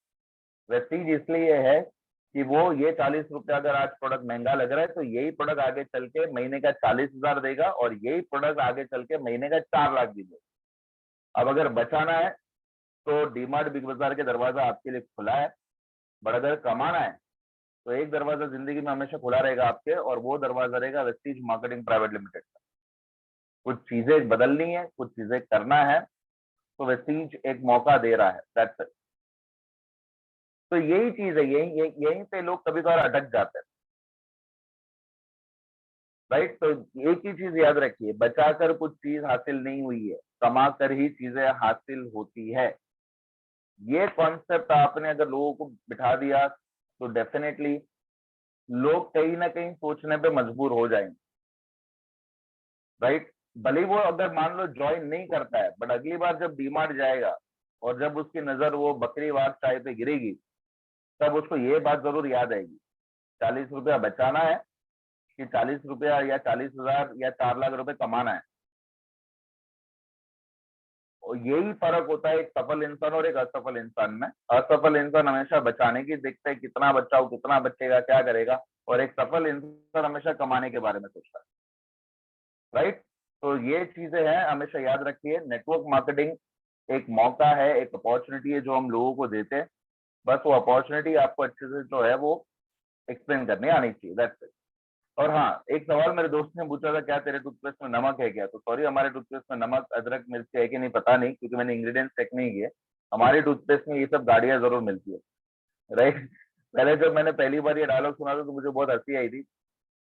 वेस्टीज इसलिए है कि वो ये 40 रुपया अगर आज प्रोडक्ट महंगा लग रहा है, तो यही प्रोडक्ट आगे चल के महीने का 40,000 देगा, और यही प्रोडक्ट आगे चल के महीने का 4 लाख भी देगा। अब अगर बचाना है तो डीमार्ट बिग बाजार के दरवाजा आपके लिए खुला है, बट अगर कमाना है तो एक दरवाजा जिंदगी में हमेशा खुला रहेगा आपके, और वो दरवाजा रहेगा वेस्टीज मार्केटिंग प्राइवेट लिमिटेड का। कुछ चीजें बदलनी है, कुछ चीजें करना है, तो वेस्टीज एक मौका दे रहा है, दैट्स इट। तो यही चीज है, यहीं पे लोग कभी कभार अटक जाते हैं, राइट। तो एक ही चीज याद रखिए, बचाकर कुछ चीज हासिल नहीं हुई है, कमा कर ही चीजें हासिल होती है। ये कॉन्सेप्ट आपने अगर लोगों को बिठा दिया तो डेफिनेटली लोग कहीं ना कहीं सोचने पे मजबूर हो जाएंगे, राइट। भले वो अगर मान लो ज्वाइन नहीं करता है, बट अगली बार जब डीमार्ट जाएगा और जब उसकी नजर वो बकरीवाद चाय पे गिरेगी, तब उसको ये बात जरूर याद आएगी, 40 रुपया बचाना है कि 40 रुपया या 40,000 या 4 लाख रुपए कमाना है। और यही फर्क होता है एक सफल इंसान और एक असफल इंसान में। असफल इंसान हमेशा बचाने की देखता है, कितना बचाओ, कितना बचेगा, क्या करेगा, और एक सफल इंसान हमेशा कमाने के बारे में सोचता है, राइट। तो ये चीजें हैं, हमेशा याद रखिए। नेटवर्क मार्केटिंग एक मौका है, एक अपॉर्चुनिटी है जो हम लोगों को देते हैं, बस वो अपॉर्चुनिटी आपको अच्छे से जो है वो एक्सप्लेन करने आनी चाहिए, दैट्स इट। और हाँ, एक सवाल मेरे दोस्त ने पूछा था, क्या तेरे टूथपेस्ट में नमक है क्या? तो सॉरी, हमारे टूथपेस्ट में नमक, अदरक, मिर्ची है कि नहीं पता नहीं, क्योंकि मैंने इंग्रेडिएंट्स चेक नहीं किए। हमारे टूथपेस्ट में ये सब गाड़ियां जरूर मिलती है, राइट। पहले जब मैंने पहली बार ये डायलॉग सुना था तो मुझे बहुत हंसी आई थी,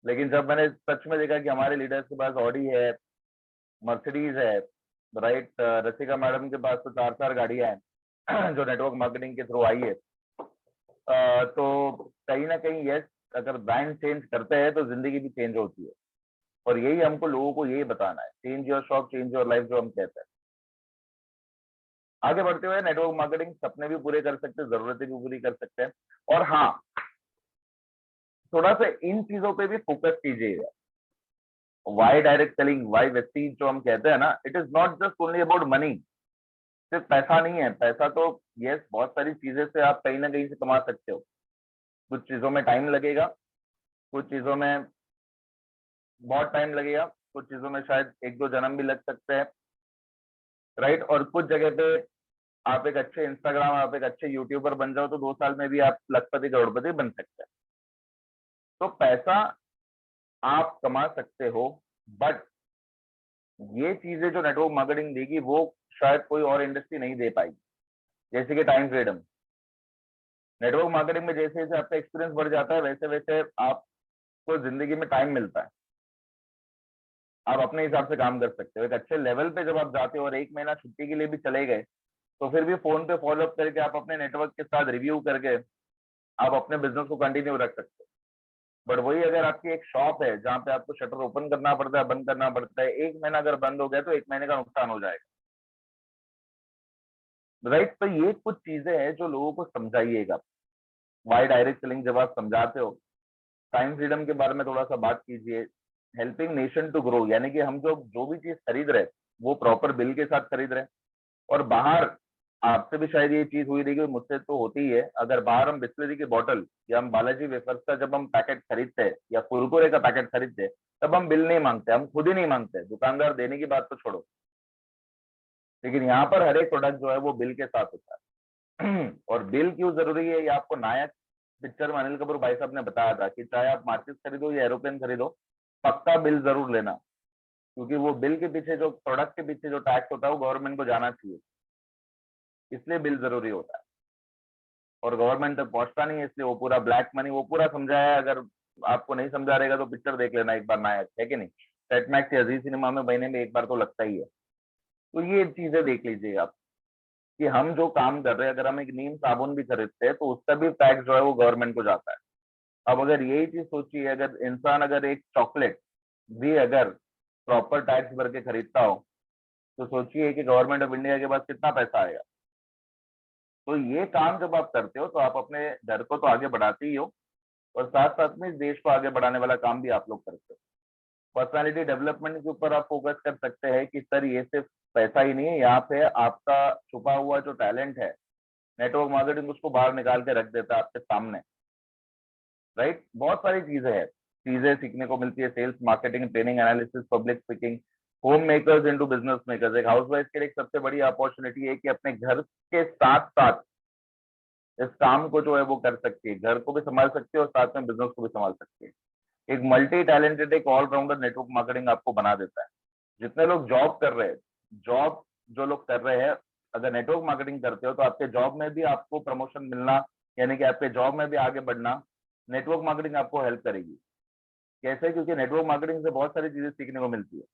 लेकिन जब मैंने सच में देखा कि हमारे लीडर्स के पास ऑडी है, मर्सिडीज है, राइट, रसिका मैडम के पास तो 4 गाड़ियां हैं जो नेटवर्क मार्केटिंग के थ्रू आई है, तो कहीं ना कहीं यस, अगर ब्रांड चेंज करते हैं तो जिंदगी भी चेंज होती है, और यही हमको लोगों को यही बताना है, change your shop change your life जो हम कहते हैं। आगे बढ़ते हुए नेटवर्क मार्केटिंग सपने भी पूरे कर सकते हैं, जरूरतें भी पूरी कर सकते हैं। और हाँ, थोड़ा सा इन चीजों पे भी फोकस कीजिएगा। Why direct selling, why Vestige जो हम कहते हैं ना, it is not just only about money. सिर्फ पैसा नहीं है, पैसा तो यस बहुत सारी चीजें से आप कहीं ना कहीं से कमा सकते हो। कुछ चीजों में टाइम लगेगा, कुछ चीजों में बहुत टाइम लगेगा, कुछ चीजों में शायद 1-2 जन्म भी लग सकते हैं, राइट। और कुछ जगह पे आप एक अच्छे इंस्टाग्राम, आप एक अच्छे यूट्यूबर बन जाओ तो 2 साल में भी आप लखपति करोड़पति बन सकते हैं। तो पैसा आप कमा सकते हो, बट ये चीजें जो नेटवर्क मार्केटिंग देगी वो शायद कोई और इंडस्ट्री नहीं दे पाएगी। जैसे कि टाइम फ्रीडम, नेटवर्क मार्केटिंग में जैसे जैसे आपका एक्सपीरियंस बढ़ जाता है वैसे वैसे आपको जिंदगी में टाइम मिलता है, आप अपने हिसाब से काम कर सकते हो। एक अच्छे लेवल पे जब आप जाते हो और 1 महीना छुट्टी के लिए भी चले गए तो फिर भी फोन पे फॉलोअप करके आप अपने नेटवर्क के साथ रिव्यू करके आप अपने बिजनेस को कंटिन्यू रख सकते हो। बट वही अगर आपकी एक शॉप है जहाँ पे आपको शटर ओपन करना पड़ता है, बंद करना पड़ता है, 1 महीना अगर बंद हो गया तो 1 महीने का नुकसान हो जाएगा, राइट। तो ये कुछ चीजें हैं जो लोगों को समझाइएगा। वाई डायरेक्ट सेलिंग जब आप समझाते हो, टाइम फ्रीडम के बारे में थोड़ा सा बात कीजिए। हेल्पिंग नेशन टू ग्रो, यानी कि हम जो जो भी चीज खरीद रहे वो प्रॉपर बिल के साथ खरीद रहे हैं। और बाहर आपसे भी शायद ये चीज हुई रहेगी, मुझसे तो होती ही है, अगर बाहर हम बिस्लरी की बोतल या हम बालाजी वेफर्स का जब हम पैकेट खरीदते हैं या कुरकुरे का पैकेट खरीदते हैं तब हम बिल नहीं मांगते, हम खुद ही नहीं मांगते, दुकानदार देने की बात तो छोड़ो। लेकिन यहाँ पर हर एक प्रोडक्ट जो है वो बिल के साथ होता है। और बिल क्यों जरूरी है ये आपको नायक पिक्चर में अनिल कपूर भाई साहब ने बताया था कि चाहे आप मार्केट खरीदो या एरोप्लेन खरीदो, पक्का बिल जरूर लेना, क्योंकि वो बिल के पीछे जो प्रोडक्ट के पीछे जो टैक्स होता है वो गवर्नमेंट को जाना चाहिए, इसलिए बिल जरूरी होता है। और गवर्नमेंट तक पहुंचता नहीं है, इसलिए वो पूरा ब्लैक मनी वो पूरा समझाया है। अगर आपको नहीं समझा रहेगा तो पिक्चर देख लेना एक बार, नायक है कि नहीं, सेट मैक्स या जी सिनेमा में महीने में एक बार तो लगता ही है। तो ये चीजें देख लीजिए आप कि हम जो काम कर रहे हैं, अगर हम एक नीम साबुन भी खरीदते हैं तो उसका भी टैक्स जो है वो गवर्नमेंट को जाता है। अब अगर यही चीज सोचिए, अगर इंसान अगर एक चॉकलेट भी अगर प्रॉपर टैक्स भर के खरीदता हो तो सोचिए कि गवर्नमेंट ऑफ इंडिया के पास कितना पैसा आएगा। तो ये काम जब आप करते हो तो आप अपने घर को तो आगे बढ़ाते ही हो, और साथ साथ में इस देश को आगे बढ़ाने वाला काम भी आप लोग करते हो। पर्सनालिटी डेवलपमेंट के ऊपर आप फोकस कर सकते हैं कि सर ये सिर्फ पैसा ही नहीं है, यहाँ पे आपका छुपा हुआ जो टैलेंट है, नेटवर्क मार्केटिंग उसको बाहर निकाल के रख देता है आपके सामने, राइट। बहुत सारी चीजें सीखने को मिलती है, sales, marketing, training, analysis, public speaking, home makers into business makers. एक हाउसवाइफ के लिए एक सबसे बड़ी अपॉर्चुनिटी है कि अपने घर के साथ साथ इस काम को जो है वो कर सकती है, घर को भी संभाल सकती है और साथ में बिजनेस को भी संभाल सकती है। एक मल्टी टैलेंटेड, एक ऑलराउंडर नेटवर्क मार्केटिंग आपको बना देता है। जितने लोग जॉब कर रहे हैं, जॉब जो लोग कर रहे हैं, अगर नेटवर्क मार्केटिंग करते हो तो आपके जॉब में भी आपको प्रमोशन मिलना, यानी कि आपके जॉब में भी आगे बढ़ना, नेटवर्क मार्केटिंग आपको हेल्प करेगी। कैसे? क्योंकि नेटवर्क मार्केटिंग से बहुत सारी चीजें सीखने को मिलती है।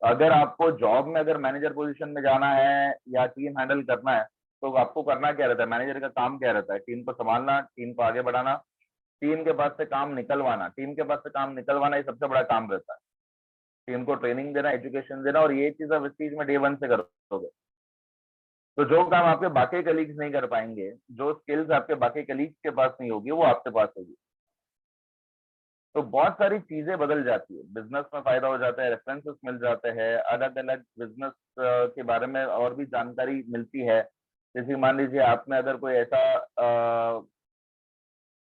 अगर आपको जॉब में अगर मैनेजर पोजीशन में जाना है या टीम हैंडल करना है तो आपको करना क्या रहता है? मैनेजर का काम क्या रहता है? टीम को संभालना, टीम को आगे बढ़ाना, टीम के पास से काम निकलवाना, टीम के पास से काम निकलवाना, ये सबसे बड़ा काम रहता है। टीम को ट्रेनिंग देना, एजुकेशन देना, और ये चीज आप इस चीज में डे 1 से करोगे तो जो काम आपके बाकी कलीग्स नहीं कर पाएंगे, जो स्किल्स आपके बाकी कलीग्स के पास नहीं होगी वो आपके पास होगी। तो बहुत सारी चीजें बदल जाती है, बिजनेस में फायदा हो जाता है, रेफरेंसेस मिल जाते हैं, अलग अलग बिजनेस के बारे में और भी जानकारी मिलती है। जैसे मान लीजिए आप में अगर कोई ऐसा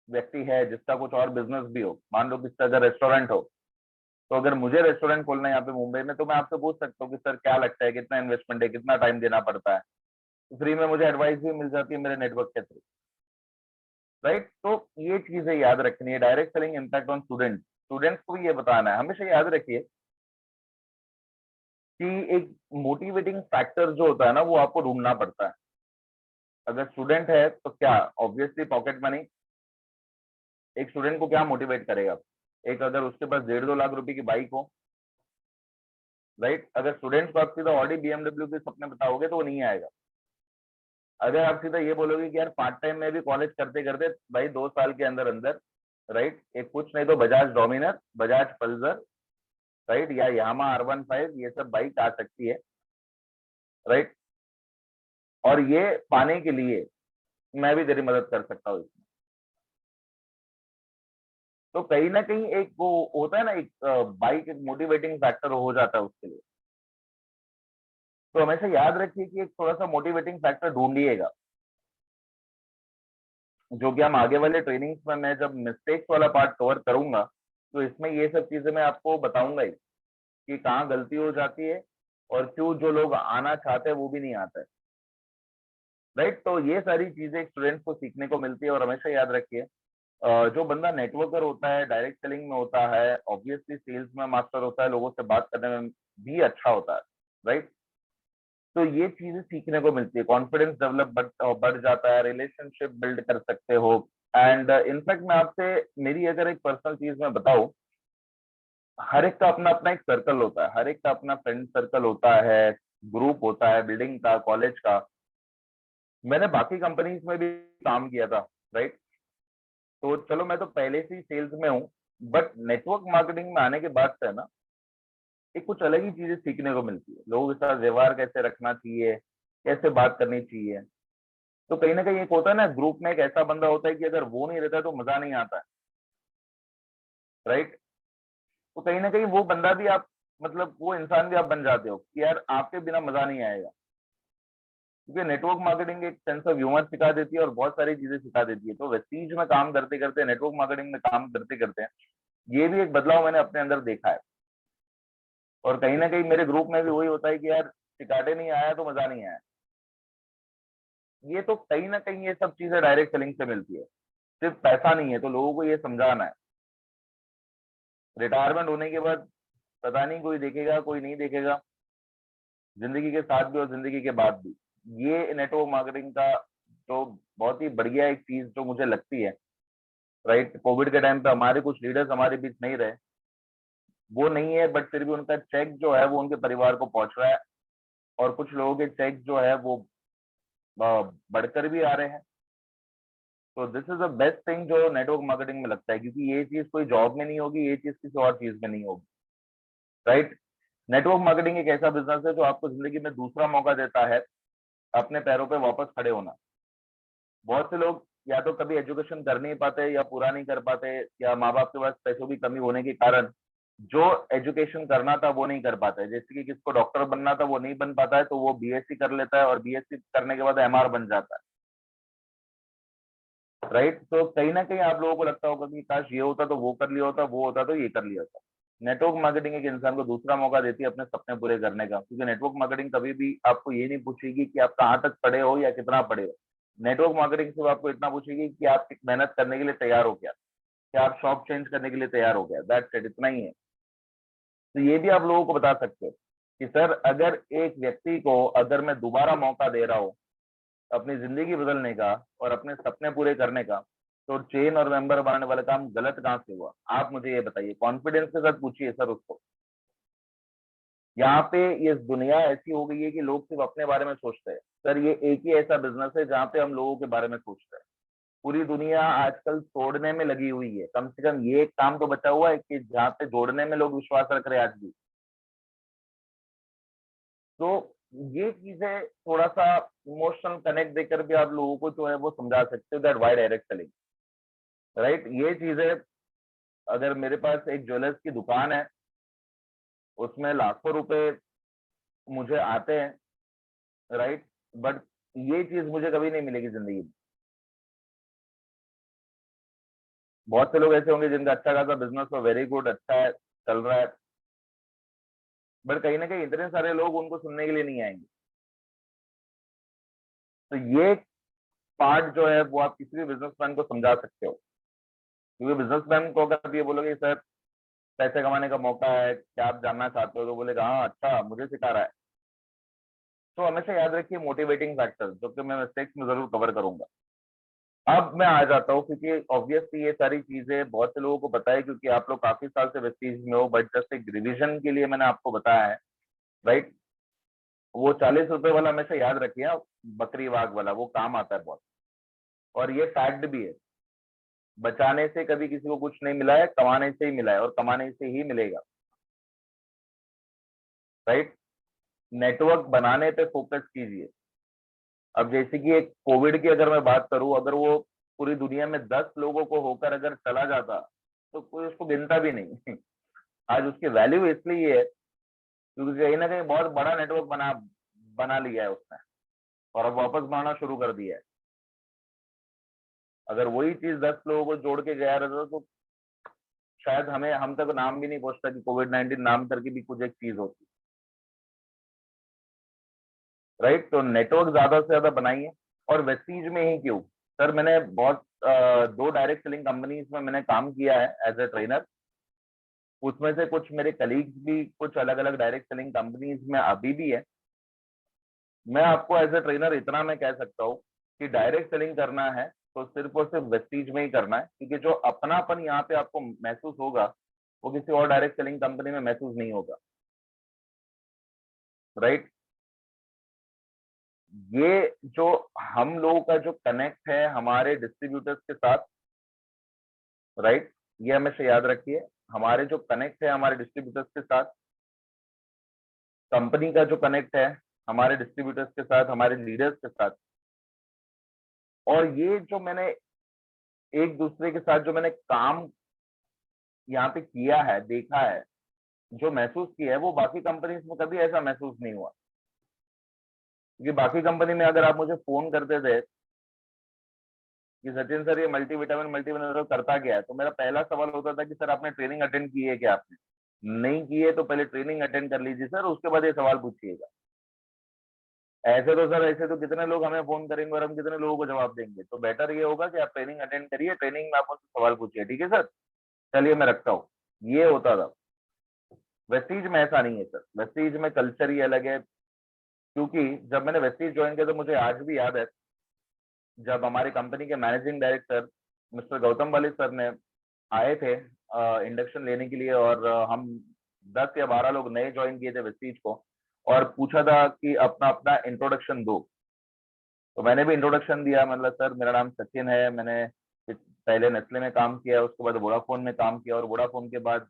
व्यक्ति है जिसका कुछ और बिजनेस भी हो, मान लो किसका अगर रेस्टोरेंट हो, तो अगर मुझे रेस्टोरेंट खोलना है यहाँ पे मुंबई में तो मैं आपसे पूछ सकता हूँ कि सर क्या लगता है, कितना इन्वेस्टमेंट है, कितना टाइम देना पड़ता है, तो फ्री में मुझे एडवाइस भी मिल जाती है मेरे नेटवर्क के थ्रू, राइट। तो ये चीजें याद रखनी है। Direct selling impact on students को भी ये बताना है। हमेशा याद रखिए कि एक मोटिवेटिंग फैक्टर जो होता है ना वो आपको ढूंढना पड़ता है। अगर स्टूडेंट है तो क्या, ऑब्वियसली पॉकेट मनी। एक स्टूडेंट को क्या मोटिवेट करेगा? एक अगर उसके पास 1.5-2 लाख रुपए की बाइक हो, राइट। अगर स्टूडेंट्स को आप सीधा ऑडी BMW के सपने बताओगे तो वो नहीं आएगा। अगर आप सीधा ये बोलोगे कि यार पार्ट टाइम में भी कॉलेज करते करते भाई 2 साल के अंदर अंदर राइट, एक कुछ नहीं तो बजाज डोमिनर, बजाज पल्सर, राइट, या यामा R15, ये सब बाइक आ सकती है, राइट। और ये पाने के लिए मैं भी तेरी मदद कर सकता हूँ इसमें। तो कहीं ना कहीं एक वो होता है ना, एक बाइक एक मोटिवेटिंग फैक्टर हो जाता है उसके लिए। तो हमेशा याद रखिए कि एक थोड़ा सा मोटिवेटिंग फैक्टर ढूंढिएगा, जो कि हम आगे वाले ट्रेनिंग्स में, मैं जब मिस्टेक्स वाला पार्ट कवर करूंगा तो इसमें ये सब चीजें मैं आपको बताऊंगा ही कि कहाँ गलती हो जाती है और क्यों जो लोग आना चाहते हैं वो भी नहीं आते, राइट। तो ये सारी चीजें स्टूडेंट्स को सीखने को मिलती है। और हमेशा याद रखिए, जो बंदा नेटवर्कर होता है, डायरेक्ट सेलिंग में होता है, ऑब्वियसली सेल्स में मास्टर होता है, लोगों से बात करने में भी अच्छा होता है, राइट। तो ये चीजें सीखने को मिलती है, कॉन्फिडेंस डेवलप बढ़ जाता है, रिलेशनशिप बिल्ड कर सकते हो। एंड इनफैक्ट मैं आपसे, मेरी अगर एक पर्सनल चीज मैं बताऊं, हर एक का अपना अपना एक सर्कल होता है, हर एक का अपना फ्रेंड सर्कल होता है, ग्रुप होता है, बिल्डिंग का, कॉलेज का। मैंने बाकी कंपनीज में भी काम किया था, राइट। तो चलो मैं तो पहले से ही सेल्स में हूँ, बट नेटवर्क मार्केटिंग में आने के बाद से है ना, एक कुछ अलग ही चीजें सीखने को मिलती है। लोगों के साथ व्यवहार कैसे रखना चाहिए, कैसे बात करनी चाहिए। तो कहीं ना कहीं एक होता है ना, ग्रुप में एक ऐसा बंदा होता है कि अगर वो नहीं रहता तो मजा नहीं आता है, राइट। तो कहीं ना कहीं वो बंदा भी आप, मतलब वो इंसान भी आप बन जाते हो कि यार आपके बिना मजा नहीं आएगा। क्योंकि नेटवर्क मार्केटिंग एक सेंस ऑफ ह्यूमर सिखा देती है और बहुत सारी चीजें सिखा देती है। तो वेस्टीज में काम करते करते, नेटवर्क मार्केटिंग में काम करते करते ये भी एक बदलाव मैंने अपने अंदर देखा है। और कहीं ना कहीं मेरे ग्रुप में भी वही होता है कि यार सिखाटे नहीं आया तो मजा नहीं आया। ये तो कहीं ना कहीं ये सब चीजें डायरेक्ट सेलिंग से मिलती है। सिर्फ पैसा नहीं है, तो लोगों को ये समझाना है। रिटायरमेंट होने के बाद पता नहीं कोई देखेगा कोई नहीं देखेगा, जिंदगी के साथ भी और जिंदगी के बाद भी। ये नेटवर्क मार्केटिंग का तो बहुत ही बढ़िया एक चीज जो मुझे लगती है, राइट। कोविड के टाइम पे हमारे कुछ लीडर्स हमारे बीच नहीं रहे, वो नहीं है, बट फिर भी उनका चेक जो है वो उनके परिवार को पहुंच रहा है। और कुछ लोगों के चेक जो है वो बढ़कर भी आ रहे हैं। तो this is the best thing जो नेटवर्क मार्केटिंग में लगता है, क्योंकि ये चीज कोई जॉब में नहीं होगी, ये चीज किसी और चीज में नहीं होगी, राइट। नेटवर्क मार्केटिंग एक ऐसा बिजनेस है जो आपको जिंदगी में दूसरा मौका देता है अपने पैरों पे वापस खड़े होना। बहुत से लोग या तो कभी एजुकेशन कर नहीं पाते, या पूरा नहीं कर पाते, या माँ बाप के पास पैसों की कमी होने के कारण जो एजुकेशन करना था वो नहीं कर पाते। जैसे कि किसको डॉक्टर बनना था वो नहीं बन पाता है, तो वो बीएससी कर लेता है और बीएससी करने के बाद एमआर बन जाता है, राइट। तो कहीं ना कहीं आप लोगों को लगता होगा कि काश ये होता तो वो कर लिया होता, वो होता तो ये कर लिया होता। नेटवर्क मार्केटिंग एक इंसान को दूसरा मौका देती है अपने सपने पूरे करने का, क्योंकि नेटवर्क मार्केटिंग कभी भी आपको ये नहीं पूछेगी कि आप कहाँ तक पढ़े हो या कितना पढ़े हो। नेटवर्क मार्केटिंग सिर्फ आपको इतना पूछेगी कि आप मेहनत करने के लिए तैयार हो क्या आप शॉप चेंज करने के लिए तैयार हो गया, दैट्स इट, इतना ही है। तो ये भी आप लोगों को बता सकते हो कि सर अगर एक व्यक्ति को अगर मैं दोबारा मौका दे रहा हूँ अपनी जिंदगी बदलने का और अपने सपने पूरे करने का, तो चेन और मेंबर बनाने वाला काम गलत कहाँ से हुआ, आप मुझे ये बताइए। कॉन्फिडेंस के साथ पूछिए सर उसको। यहाँ पे ये दुनिया ऐसी हो गई है कि लोग सिर्फ अपने बारे में सोचते हैं। सर ये एक ही ऐसा बिजनेस है जहाँ पे हम लोगों के बारे में सोचते हैं। पूरी दुनिया आजकल तोड़ने में लगी हुई है, कम से कम ये एक काम तो बचा हुआ है कि जहाँ पे जोड़ने में लोग विश्वास रख रहे हैं आज भी। तो ये चीजें थोड़ा सा इमोशनल कनेक्ट देकर भी आप लोगों को जो है वो समझा सकते हो that why direct selling, right. ये चीजें, अगर मेरे पास एक ज्वेलर्स की दुकान है, उसमें लाखों रुपए मुझे आते हैं, राइट, बट ये चीज मुझे कभी नहीं मिलेगी जिंदगी में। बहुत से लोग ऐसे होंगे जिनका अच्छा खासा बिजनेस हो, वेरी गुड, अच्छा है, चल रहा है, बट कहीं ना कहीं इतने सारे लोग उनको सुनने के लिए नहीं आएंगे। तो ये पार्ट जो है वो आप किसी भी बिजनेसमैन को समझा सकते हो, क्योंकि बिजनेसमैन को अगर आप ये बोलोगे सर पैसे कमाने का मौका है, क्या आप जानना चाहते हो, तो बोलेगा हाँ अच्छा मुझे सिखा रहा है। तो हमेशा याद रखिए मोटिवेटिंग फैक्टर, जो कि मैं मिस्टेक्स में जरूर कवर करूंगा। अब मैं आ जाता हूँ, क्योंकि ऑब्वियसली ये सारी चीजें बहुत से लोगों को पता है, क्योंकि आप लोग काफी साल से वेस्टीज में हो, बट जस्ट एक रिविजन के लिए मैंने आपको बताया है, राइट। वो 40 रुपए वाला हमेशा याद रखिए, बकरी वाग वाला, वो काम आता है बहुत। और ये फैक्ट भी है, बचाने से कभी किसी को कुछ नहीं मिला है, कमाने से ही मिला है और कमाने से ही मिलेगा, राइट। नेटवर्क बनाने पे फोकस कीजिए। अब जैसे कि एक कोविड की अगर मैं बात करूं, अगर वो पूरी दुनिया में 10 लोगों को होकर अगर चला जाता तो कोई उसको गिनता भी नहीं। आज उसकी वैल्यू इसलिए है क्योंकि कहीं ना कहीं बहुत बड़ा नेटवर्क बना बना लिया है उसने और अब वापस बनाना शुरू कर दिया है। अगर वही चीज 10 लोगों को जोड़ के गया रहता तो शायद हम तक नाम भी नहीं पहुंचता कि कोविड-19 नाम करके भी कुछ एक चीज होती, राइट। तो नेटवर्क ज्यादा से ज्यादा बनाइए। और वेस्टीज में ही क्यों सर, मैंने बहुत 2 डायरेक्ट सेलिंग कंपनीज में मैंने काम किया है एज ए ट्रेनर। उसमें से कुछ मेरे कलीग्स भी कुछ अलग अलग डायरेक्ट सेलिंग कंपनीज में अभी भी है। मैं आपको एज ए ट्रेनर इतना मैं कह सकता हूँ कि डायरेक्ट सेलिंग करना है तो सिर्फ और सिर्फ वेस्टीज में ही करना है, क्योंकि जो अपनापन यहाँ पे आपको महसूस होगा वो किसी और डायरेक्ट सेलिंग कंपनी में महसूस नहीं होगा, राइट। ये जो हम लोगों का जो कनेक्ट है हमारे डिस्ट्रीब्यूटर्स के साथ, राइट, ये हमेशा याद रखिए। हमारे जो कनेक्ट है हमारे डिस्ट्रीब्यूटर्स के साथ, कंपनी का जो कनेक्ट है हमारे डिस्ट्रीब्यूटर्स के साथ, हमारे लीडर्स के साथ, और ये जो मैंने एक दूसरे के साथ जो मैंने काम यहाँ पे किया है, देखा है, जो महसूस किया है, वो बाकी कंपनीज में कभी ऐसा महसूस नहीं हुआ। क्योंकि बाकी कंपनी में अगर आप मुझे फोन करते थे कि सचिन सर ये मल्टीविटामिन मल्टीमिनरल करता क्या है, तो मेरा पहला सवाल होता था कि सर आपने ट्रेनिंग अटेंड की है क्या? आपने नहीं की है तो पहले ट्रेनिंग अटेंड कर लीजिए सर, उसके बाद ये सवाल पूछिएगा। ऐसे तो सर, ऐसे तो कितने लोग हमें फोन करेंगे और हम कितने लोगों को जवाब देंगे। तो बेटर ये होगा कि आप ट्रेनिंग अटेंड करिए, ट्रेनिंग में आप मुझसे सवाल पूछिए, ठीक है सर। चलिए मैं रखता हूँ। ये होता था। वेस्टीज में ऐसा नहीं है सर, वेस्टीज में कल्चर ही अलग है। क्योंकि जब मैंने वेस्टीज ज्वाइन किया तो मुझे आज भी याद है, जब हमारी कंपनी के मैनेजिंग डायरेक्टर मिस्टर गौतम वाले सर ने आए थे इंडक्शन लेने के लिए, और हम 10 या 12 लोग नए ज्वाइन किए थे वेस्टीज को, और पूछा था कि अपना अपना इंट्रोडक्शन दो। तो मैंने भी इंट्रोडक्शन दिया, मतलब सर मेरा नाम सचिन है, मैंने पहले नेस्ले में काम किया, उसके बाद वोडाफोन में काम किया, और वोडाफोन के बाद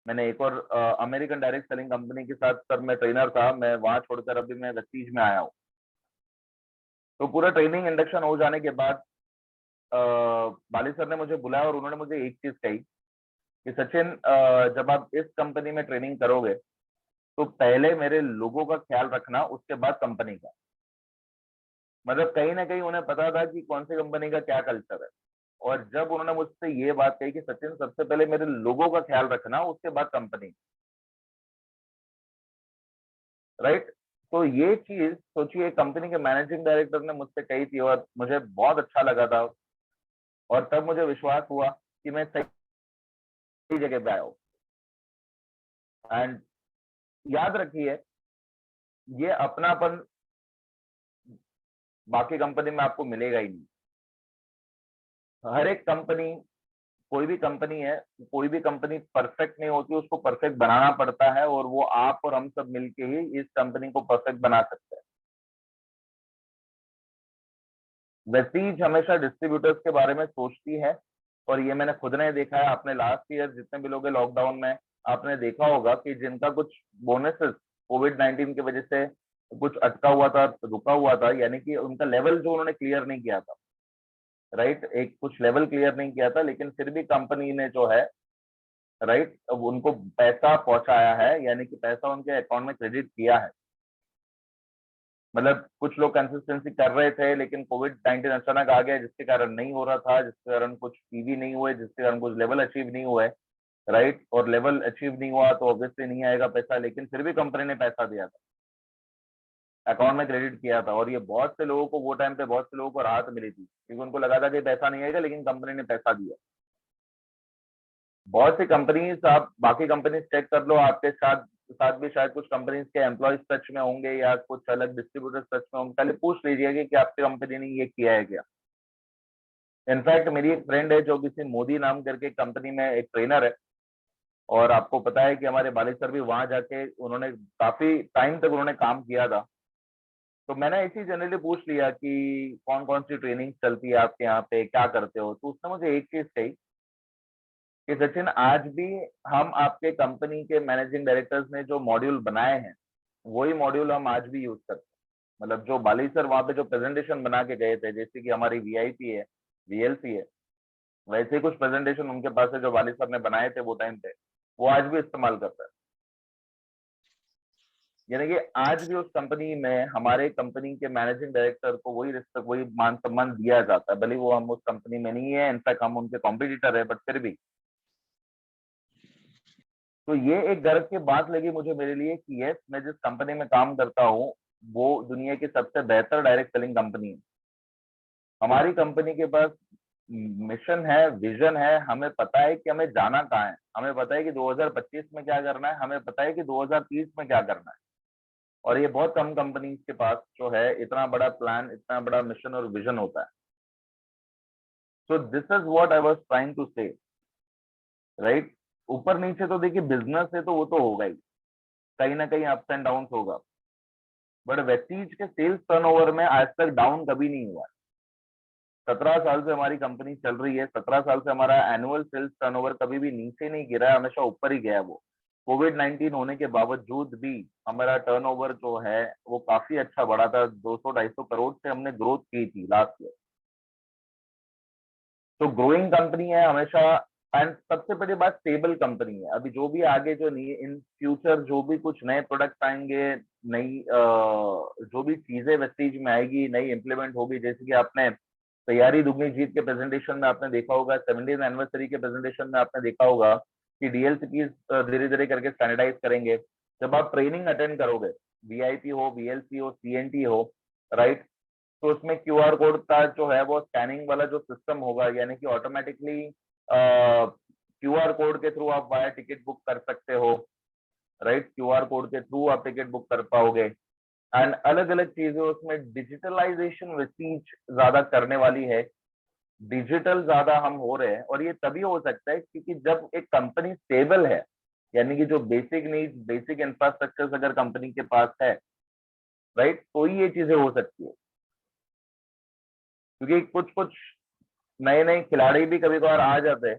मैंने एक और अमेरिकन डायरेक्ट सेलिंग कंपनी के साथ सर मैं ट्रेनर था, मैं वहां छोड़कर अभी मैं वेस्टीज में आया हूँ। तो पूरा ट्रेनिंग इंडक्शन हो जाने के बाद बाली सर ने मुझे बुलाया और उन्होंने मुझे एक चीज कही कि सचिन, जब आप इस कंपनी में ट्रेनिंग करोगे तो पहले मेरे लोगों का ख्याल रखना, उसके बाद कंपनी का। मतलब कहीं ना कहीं उन्हें पता था कि कौन सी कंपनी का क्या कल्चर है। और जब उन्होंने मुझसे ये बात कही कि सचिन सबसे पहले मेरे लोगों का ख्याल रखना, उसके बाद कंपनी, राइट। तो ये चीज सोचिए, कंपनी के मैनेजिंग डायरेक्टर ने मुझसे कही थी और मुझे बहुत अच्छा लगा था, और तब मुझे विश्वास हुआ कि मैं सही जगह पे आया हूँ। एंड याद रखिए, ये अपनापन बाकी कंपनी में आपको मिलेगा ही नहीं। हर एक कंपनी, कोई भी कंपनी है, कोई भी कंपनी परफेक्ट नहीं होती, उसको परफेक्ट बनाना पड़ता है, और वो आप और हम सब मिलके ही इस कंपनी को परफेक्ट बना सकते हैं। वेस्टीज हमेशा डिस्ट्रीब्यूटर्स के बारे में सोचती है, और ये मैंने खुद ने देखा है। आपने लास्ट ईयर जितने भी लोग लॉकडाउन में, आपने देखा होगा कि जिनका कुछ बोनसेस कोविड-19 की वजह से कुछ अटका हुआ था, रुका हुआ था, यानी कि उनका लेवल जो उन्होंने क्लियर नहीं किया था, राइट, एक कुछ लेवल क्लियर नहीं किया था, लेकिन फिर भी कंपनी ने जो है, राइट, अब उनको पैसा पहुंचाया है, यानी कि पैसा उनके अकाउंट में क्रेडिट किया है। मतलब कुछ लोग कंसिस्टेंसी कर रहे थे, लेकिन कोविड-19 अचानक आ गया, जिसके कारण नहीं हो रहा था, जिसके कारण कुछ पीवी नहीं हुए, जिसके कारण कुछ लेवल अचीव नहीं हुए, राइट। और लेवल अचीव नहीं हुआ तो ऑब्वियसली नहीं आएगा पैसा, लेकिन फिर भी कंपनी ने पैसा दिया था, अकाउंट में क्रेडिट किया था। और ये बहुत से लोगों को, वो टाइम पे बहुत से लोगों को राहत मिली थी, क्योंकि उनको लगा था कि पैसा नहीं आएगा, लेकिन कंपनी ने पैसा दिया। बहुत सी कंपनीज, आप बाकी कंपनीज चेक कर लो, आपके साथ साथ भी शायद कुछ कंपनीज के एम्प्लॉयज टच में होंगे या कुछ अलग डिस्ट्रीब्यूटर्स टच में होंगे। पहले पूछ लीजिए कि आपकी कंपनी ने ये किया है क्या। इनफैक्ट मेरी एक फ्रेंड है जो किसी मोदी नाम करके कंपनी में एक ट्रेनर है, और आपको पता है कि हमारे बाली सर भी वहां जाके उन्होंने काफी टाइम तक उन्होंने काम किया था। तो मैंने ऐसे ही जनरली पूछ लिया कि कौन कौन सी ट्रेनिंग चलती है आपके यहाँ पे, क्या करते हो। तो उसने मुझे एक चीज कही कि सचिन, आज भी हम आपके कंपनी के मैनेजिंग डायरेक्टर्स ने जो मॉड्यूल बनाए हैं वही मॉड्यूल हम आज भी यूज करते हैं। मतलब जो बाली सर वहां पे जो प्रेजेंटेशन बना के गए थे, जैसे कि हमारी वीआईपी है, वीएलसी है, वैसे ही कुछ प्रेजेंटेशन उनके पास है जो बाली सर ने बनाए थे वो टाइम पे, वो आज भी इस्तेमाल करता है। यानी कि आज भी उस कंपनी में हमारे कंपनी के मैनेजिंग डायरेक्टर को वही रिस्पेक्ट, वही मान सम्मान दिया जाता है, भले वो हम उस कंपनी में नहीं है, इनफैक्ट हम उनके कॉम्पिटिटर है, बट फिर भी। तो ये एक गर्व की बात लगी मुझे मेरे लिए कि यस, मैं जिस कंपनी में काम करता हूँ वो दुनिया की सबसे बेहतर डायरेक्ट सेलिंग कंपनी है। हमारी कंपनी के पास मिशन है, विजन है, हमें पता है कि हमें जाना कहाँ है, हमें पता है कि 2025 में क्या करना है, हमें पता है कि 2030 में क्या करना है। और ये बहुत कम कंपनी के पास जो है इतना बड़ा प्लान, इतना बड़ा मिशन और विजन होता है। So this is what I was trying to say, right. ऊपर नीचे तो देखिए बिजनेस है तो वो तो होगा ही, कहीं ना कहीं अप्स एंड डाउन होगा, बट वेस्टीज के सेल्स टर्नओवर में आज तक डाउन कभी नहीं हुआ। 17 साल से हमारी कंपनी चल रही है, 17 साल से हमारा एनुअल सेल्स टर्नओवर कभी भी नीचे नहीं गिरा है, हमेशा ऊपर ही गया है। वो कोविड-19 होने के बावजूद भी हमारा टर्नओवर जो है वो काफी अच्छा बढ़ा था, 200-250 करोड़ से हमने ग्रोथ की थी लास्ट ईयर। तो ग्रोइंग कंपनी है हमेशा। एंड सबसे बड़ी बात, स्टेबल कंपनी है। अभी जो भी आगे जो नहीं, इन फ्यूचर जो भी कुछ नए प्रोडक्ट आएंगे, नई जो भी चीजें वेस्टीज में आएगी, नई इम्प्लीमेंट होगी, जैसे कि आपने तैयारी दुगनी जीत के प्रेजेंटेशन में आपने देखा होगा, 70th एनिवर्सरी के प्रेजेंटेशन में आपने देखा होगा कि डीएलसीपीज धीरे धीरे करके स्टैंडर्डाइज करेंगे। जब आप ट्रेनिंग अटेंड करोगे, वीआईपी हो, वीएलसी हो, सीएनटी हो, राइट, तो उसमें क्यूआर कोड का जो है वो स्कैनिंग वाला जो सिस्टम होगा, यानी कि ऑटोमेटिकली क्यूआर कोड के थ्रू आप वाया टिकट बुक कर सकते हो, राइट। क्यूआर कोड के थ्रू आप टिकट बुक कर पाओगे। एंड अलग अलग चीजें उसमें डिजिटलाइजेशन वेस्टीज ज्यादा करने वाली है, डिजिटल ज्यादा हम हो रहे हैं। और ये तभी हो सकता है क्योंकि जब एक कंपनी स्टेबल है, यानी कि जो बेसिक नीड्स, बेसिक इंफ्रास्ट्रक्चर अगर कंपनी के पास है, राइट, तो ही ये चीजें हो सकती है। क्योंकि कुछ कुछ नए नए खिलाड़ी भी कभी कभार आ जाते हैं,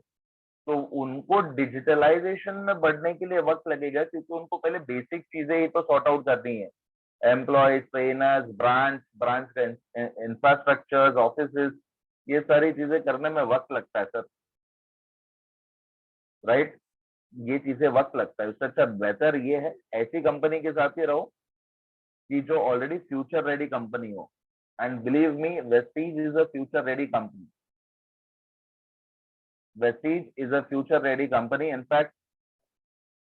तो उनको डिजिटलाइजेशन में बढ़ने के लिए वक्त लगेगा, क्योंकि उनको पहले बेसिक चीजें ही तो सॉर्ट आउट करनी है। एम्प्लॉयज, ट्रेनर्स, ब्रांच ब्रांच का इंफ्रास्ट्रक्चर, ऑफिस, ये सारी चीजें करने में वक्त लगता है सर, राइट। ये चीजें वक्त लगता है। उससे अच्छा बेहतर ये है ऐसी कंपनी के साथ ही रहो कि जो ऑलरेडी फ्यूचर रेडी कंपनी हो। And believe me, Vestige is a future ready company. Vestige is a future ready company. In fact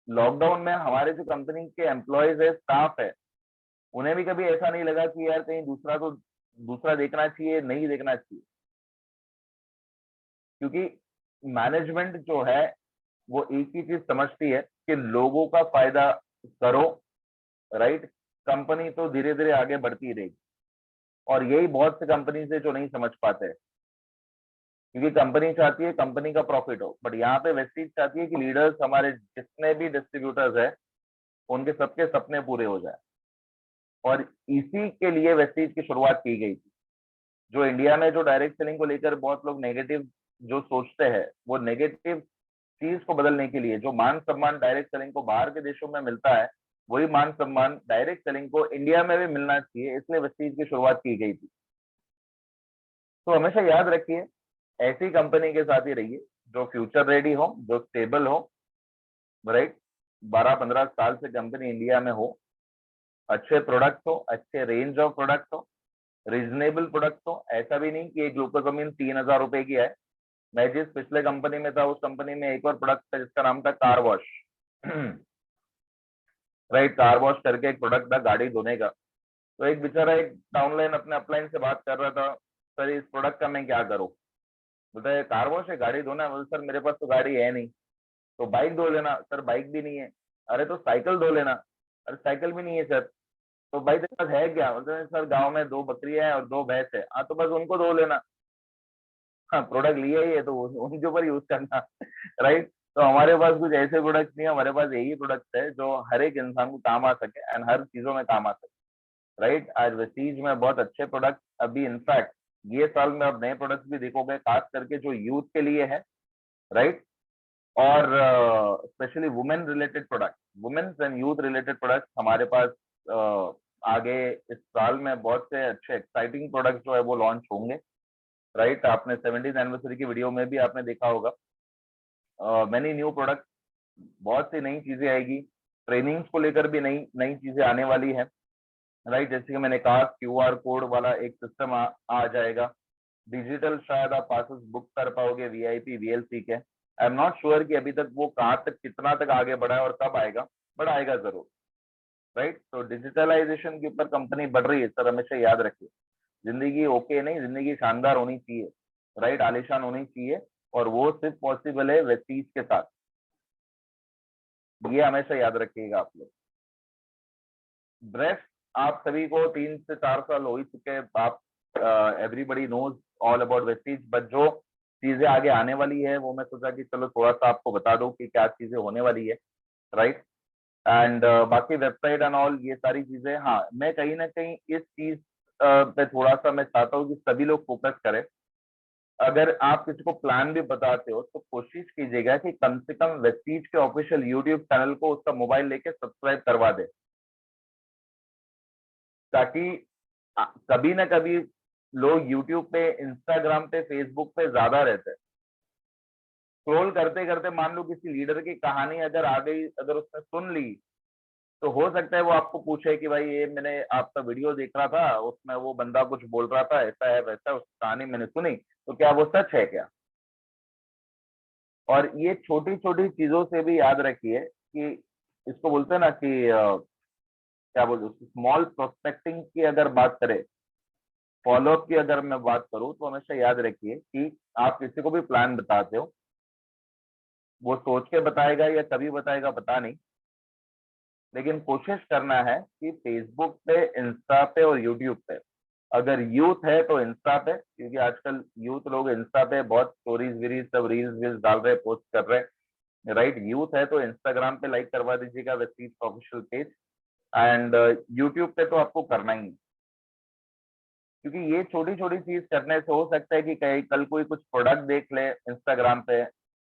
lockdown में हमारे जो कंपनी के एम्प्लॉयज है, स्टाफ है, उन्हें भी कभी ऐसा नहीं लगा कि यार कहीं दूसरा देखना चाहिए, नहीं देखना चाहिए। क्योंकि मैनेजमेंट जो है वो एक ही चीज समझती है कि लोगों का फायदा करो, राइट। कंपनी तो धीरे धीरे आगे बढ़ती रहेगी। और यही बहुत से कंपनी से जो नहीं समझ पाते हैं, क्योंकि कंपनी चाहती है कंपनी का प्रॉफिट हो, बट यहाँ पे वेस्टीज चाहती है कि लीडर्स, हमारे जितने भी डिस्ट्रीब्यूटर्स है, उनके सबके सपने पूरे हो जाए। और इसी के लिए वेस्टीज की शुरुआत की गई थी। जो इंडिया में जो डायरेक्ट सेलिंग को लेकर बहुत लोग नेगेटिव जो सोचते हैं, वो नेगेटिव चीज को बदलने के लिए, जो मान सम्मान डायरेक्ट सेलिंग को बाहर के देशों में मिलता है, वही मान सम्मान डायरेक्ट सेलिंग को इंडिया में भी मिलना चाहिए, इसलिए वेस्टीज की शुरुआत की गई थी। तो हमेशा याद रखिए, ऐसी कंपनी के साथ ही रहिए जो फ्यूचर रेडी हो, जो स्टेबल हो, राइट। 12-15 साल से कंपनी इंडिया में हो, अच्छे प्रोडक्ट हो, अच्छे रेंज ऑफ प्रोडक्ट हो, रीजनेबल प्रोडक्ट हो। ऐसा भी नहीं कि एक ग्लूकोजमीन 3,000 रुपए की है। मैं जिस पिछले कंपनी में था, उस कंपनी में एक और प्रोडक्ट था जिसका नाम था car wash, right. Car wash करके एक प्रोडक्ट था गाड़ी धोने का। तो एक बेचारा एक डाउनलाइन अपने अपलाइन से बात कर रहा था, सर इस प्रोडक्ट का मैं क्या करूं। बोलता है कार वॉश है, गाड़ी धोना है। बोलते सर मेरे पास तो गाड़ी है नहीं। तो बाइक धो लेना। सर बाइक भी नहीं है। अरे तो साइकिल धो लेना। अरे साइकिल भी नहीं है सर। तो भाई तेरे पास है क्या। बोलते हैं सर गाँव में 2 बकरियां हैं और 2 भैंस है। हाँ तो बस उनको धो लेना। हाँ प्रोडक्ट लिया ही है तो उनके ऊपर यूज करना, राइट। तो हमारे पास कुछ ऐसे प्रोडक्ट नहीं है, हमारे पास यही प्रोडक्ट है जो हर एक इंसान को काम आ सके एंड हर चीजों में काम आ सके। राइट। आज वेस्टीज में बहुत अच्छे प्रोडक्ट, अभी इनफैक्ट ये साल में अब नए प्रोडक्ट्स भी देखोगे, खास करके जो यूथ के लिए है, राइट। और specially women related product, women's and youth related product हमारे पास आगे इस साल में बहुत से अच्छे एक्साइटिंग प्रोडक्ट जो है वो लॉन्च होंगे, राइट। आपने 70th एनिवर्सरी की वीडियो में भी आपने देखा होगा मैनी न्यू प्रोडक्ट, बहुत सी नई चीजें आएगी, ट्रेनिंग्स को लेकर भी नई नई चीजें आने वाली है, राइट। जैसे कि मैंने कहा QR कोड वाला एक सिस्टम आ जाएगा, डिजिटल शायद आप पासेस बुक कर पाओगे VIP VLC के। आई एम नॉट श्योर कि अभी तक वो कहाँ तक कितना तक आगे बढ़ा है और कब आएगा, बट आएगा जरूर, राइट। तो डिजिटलाइजेशन के ऊपर कंपनी बढ़ रही है सर, हमेशा याद रखिए। जिंदगी ओके नहीं, जिंदगी शानदार होनी चाहिए, राइट, आलीशान होनी चाहिए, और वो सिर्फ पॉसिबल है वेस्टीज के साथ, ये हमेशा याद रखिएगा आप लोग। ड्रेस आप सभी को 3 से 4 साल हो ही चुके हैं, आप everybody knows all about Vestige, but जो चीजें आगे आने वाली है वो मैं सोचा कि चलो थोड़ा सा आपको बता दूं कि क्या चीजें होने वाली है, राइट। एंड बाकी वेबसाइट एंड ऑल ये सारी चीजें, हाँ मैं कहीं ना कहीं इस चीज पे थोड़ा सा मैं चाहता हूँ कि सभी लोग फोकस करें। अगर आप किसी को प्लान भी बताते हो तो कोशिश कीजिएगा कि कम से कम वेस्टीज के ऑफिशियल यूट्यूब चैनल को उसका मोबाइल लेके सब्सक्राइब करवा दे, ताकि कभी ना कभी लोग यूट्यूब पे, इंस्टाग्राम पे, फेसबुक पे ज्यादा रहते हैं, स्क्रॉल करते करते मान लो किसी लीडर की कहानी अगर आ गई, अगर उसने सुन ली, तो हो सकता है वो आपको पूछे कि भाई ये मैंने आपका वीडियो देख रहा था, उसमें वो बंदा कुछ बोल रहा था, ऐसा है वैसा, उस कहानी मैंने सुनी, तो क्या वो सच है क्या। और ये छोटी छोटी चीजों से भी याद रखिए कि इसको बोलते हैं ना कि क्या बोलते, स्मॉल प्रोस्पेक्टिंग की अगर बात करें, फॉलोअप की अगर मैं बात करूं, तो हमेशा याद रखिए कि आप किसी को भी प्लान बताते हो, वो सोच के बताएगा या कभी बताएगा पता नहीं, लेकिन कोशिश करना है कि फेसबुक पे, इंस्टा पे और यूट्यूब पे, अगर यूथ है तो इंस्टा पे, क्योंकि आजकल यूथ लोग इंस्टा पे बहुत स्टोरीज वीरीज सब रील्स वील्स डाल रहे हैं, पोस्ट कर रहे हैं, राइट। यूथ है तो इंस्टाग्राम पे लाइक करवा दीजिएगा Vestige official page, and YouTube पे तो आपको करना ही है, क्योंकि ये छोटी छोटी चीज करने से हो सकता है कि कल कोई कुछ प्रोडक्ट देख ले इंस्टाग्राम पे,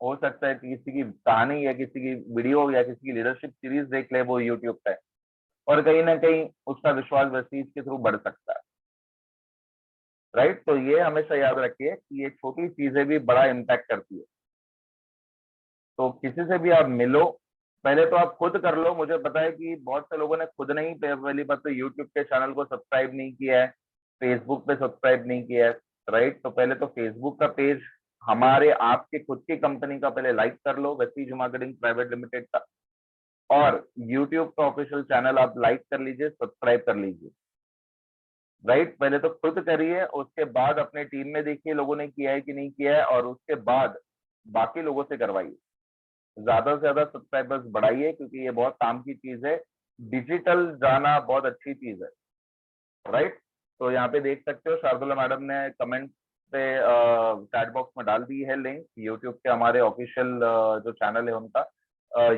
हो सकता है कि किसी की कहानी या किसी की वीडियो या किसी की लीडरशिप सीरीज देख ले वो यूट्यूब पे, और कहीं ना कहीं उसका विश्वास वेस्टीज के थ्रू बढ़ सकता है, राइट। तो ये हमेशा याद रखिए कि ये छोटी चीजें भी बड़ा इम्पैक्ट करती है। तो किसी से भी आप मिलो, पहले तो आप खुद कर लो, मुझे पता है कि बहुत से लोगों ने खुद नहीं, पहली बात तो यूट्यूब के चैनल को सब्सक्राइब नहीं किया है, फेसबुक पे सब्सक्राइब नहीं किया है, राइट। तो पहले तो फेसबुक का पेज हमारे आपके खुद की कंपनी का पहले लाइक कर लो, वेस्टीज मार्केटिंग प्राइवेट लिमिटेड का, और यूट्यूब का ऑफिशियल चैनल आप लाइक कर लीजिए, सब्सक्राइब कर लीजिए, राइट। पहले तो खुद करिए, उसके बाद अपने टीम में देखिए लोगों ने किया है कि नहीं किया है, और उसके बाद बाकी लोगों से करवाइए, ज्यादा से ज्यादा सब्सक्राइबर्स बढ़ाइए, क्योंकि ये बहुत काम की चीज है, डिजिटल जाना बहुत अच्छी चीज है, राइट। तो यहाँ पे देख सकते हो शार्दुला मैडम ने कमेंट पे चैट बॉक्स में डाल दी है लिंक यूट्यूब के हमारे ऑफिशियल जो चैनल है उनका।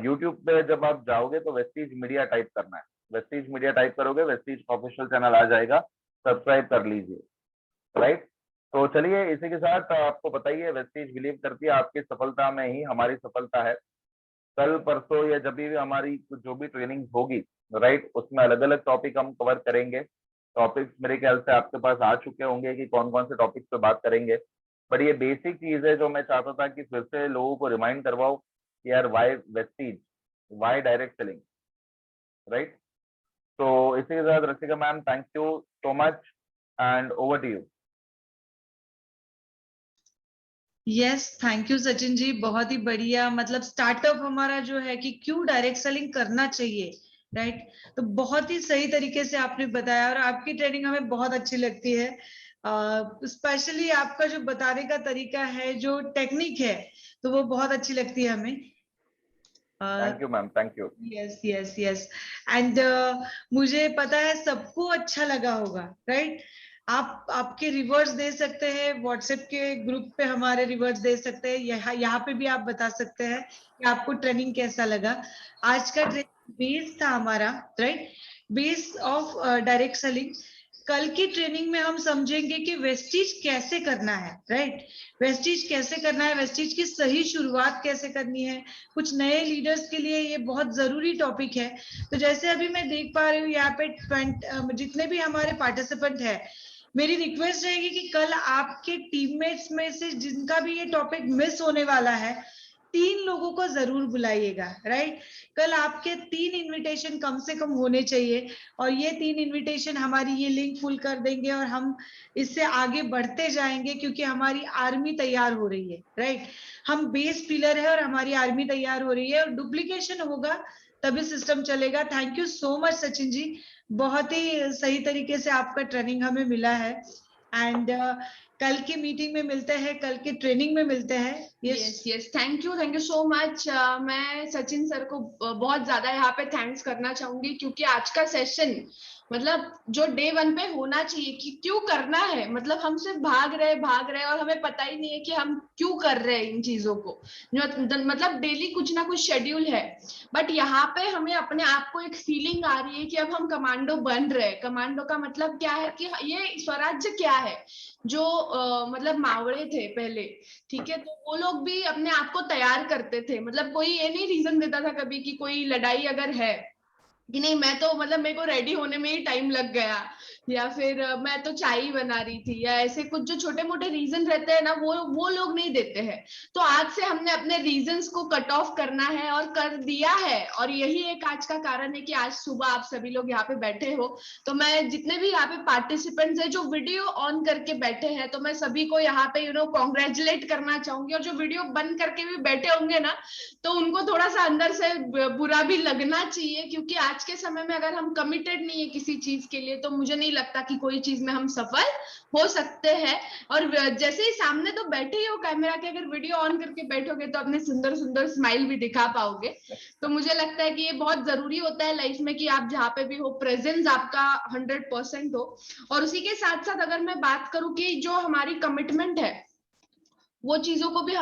यूट्यूब पे जब आप जाओगे तो वेस्टीज मीडिया टाइप करना है, वेस्टीज मीडिया टाइप करोगे, वेस्टीज ऑफिशियल चैनल आ जाएगा, सब्सक्राइब कर लीजिए, राइट। तो चलिए इसी के साथ आपको पता ही है वेस्टीज बिलीव करती है आपकी सफलता में ही हमारी सफलता है। कल परसों या जब भी हमारी जो भी ट्रेनिंग होगी, राइट, उसमें अलग अलग टॉपिक हम कवर करेंगे। टॉपिक्स मेरे ख्याल से आपके पास आ चुके होंगे कि कौन कौन से टॉपिक्स पे बात करेंगे, बट ये बेसिक चीज है जो मैं चाहता था कि फिर से लोगों को रिमाइंड करवाओ कि यार why Vestige, why direct selling, right. तो इसी के साथ Rasika ma'am, thank you so much and over to you. Yes, thank you Sachin ji, बहुत ही बढ़िया। मतलब स्टार्टअप हमारा जो है कि क्यों डायरेक्ट सेलिंग करना चाहिए, राइट। तो बहुत ही सही तरीके से आपने बताया, और आपकी ट्रेनिंग हमें बहुत अच्छी लगती है, स्पेशली आपका जो बताने का तरीका है, जो टेक्निक है, तो वो बहुत अच्छी लगती है हमें। Thank you ma'am, thank you. Yes yes yes. And मुझे पता है सबको अच्छा लगा होगा, राइट। आप आपके रिवर्स दे सकते हैं, व्हाट्सएप के ग्रुप पे हमारे रिवर्स दे सकते हैं, यहाँ पे भी आप बता सकते हैं कि आपको ट्रेनिंग कैसा लगा। आज का ट्रेनिंग बेस था हमारा, right, base of direct selling. कल की ट्रेनिंग में हम समझेंगे कि वेस्टीज कैसे करना है, राइट? वेस्टीज कैसे करना है, वेस्टीज की सही शुरुआत कैसे करनी है। कुछ नए लीडर्स के लिए ये बहुत जरूरी टॉपिक है। तो जैसे अभी मैं देख पा रही हूँ यहाँ पे जितने भी हमारे पार्टिसिपेंट है, मेरी रिक्वेस्ट रहेगी कि कल आपके टीममेट्स में से जिनका भी ये टॉपिक मिस होने वाला है, 3 लोगों को जरूर बुलाइएगा, राइट? कल आपके 3 इनविटेशन कम से कम होने चाहिए, और ये 3 इनविटेशन हमारी ये लिंक फुल कर देंगे और हम इससे आगे बढ़ते जाएंगे, क्योंकि हमारी आर्मी तैयार हो रही है, राइट? हम बेस पिलर है और हमारी आर्मी तैयार हो रही है, और डुप्लीकेशन होगा तभी सिस्टम चलेगा। Thank you so much Sachin ji, बहुत ही सही तरीके से आपका ट्रेनिंग हमें मिला है। एंड कल की मीटिंग में मिलते हैं, कल की ट्रेनिंग में मिलते हैं। Yes, thank you so much. मैं सचिन सर को बहुत ज्यादा यहाँ पे थैंक्स करना चाहूंगी, क्योंकि आज का सेशन मतलब जो डे 1 पे होना चाहिए कि क्यों करना है, मतलब हम सिर्फ भाग रहे और हमें पता ही नहीं है कि हम क्यों कर रहे हैं इन चीजों को। मतलब डेली कुछ ना कुछ शेड्यूल है, बट यहाँ पे हमें अपने आप को एक फीलिंग आ रही है कि अब हम कमांडो बन रहे हैं। कमांडो का मतलब क्या है कि ये स्वराज्य क्या है, जो मतलब मावड़े थे पहले, ठीक है, तो वो लोग भी अपने आप को तैयार करते थे। मतलब कोई ये नहीं रीजन देता था कभी कि कोई लड़ाई अगर है कि नहीं, मैं तो मतलब मेरे को रेडी होने में ही टाइम लग गया, या फिर मैं तो चाय ही बना रही थी, या ऐसे कुछ जो छोटे मोटे रीजन रहते हैं ना, वो लोग नहीं देते हैं। तो आज से हमने अपने रीजंस को कट ऑफ करना है और कर दिया है, और यही एक आज का कारण है कि आज सुबह आप सभी लोग यहाँ पे बैठे हो। तो मैं जितने भी यहाँ पे पार्टिसिपेंट्स है जो वीडियो ऑन करके बैठे हैं, तो मैं सभी को यहाँ पे कॉन्ग्रेचुलेट करना चाहूंगी। और जो वीडियो बंद करके भी बैठे होंगे ना, तो उनको थोड़ा सा अंदर से बुरा भी लगना चाहिए, क्योंकि आज के समय में अगर हम कमिटेड नहीं है किसी चीज के लिए, तो मुझे नहीं लगता कि कोई चीज में हम सफल हो सकते हैं। और जैसे ही सामने तो बैठे ही हो कैमरा के, अगर वीडियो ऑन करके बैठोगे तो अपने सुंदर सुंदर स्माइल भी दिखा पाओगे। तो मुझे लगता है कि ये बहुत जरूरी होता है लाइफ में कि आप जहाँ पे भी हो, प्रेजेंस आपका 100% हो। और उसी के साथ साथ अगर मैं बात करूं कि जो हमारी कमिटमेंट है, वो चीजों को भी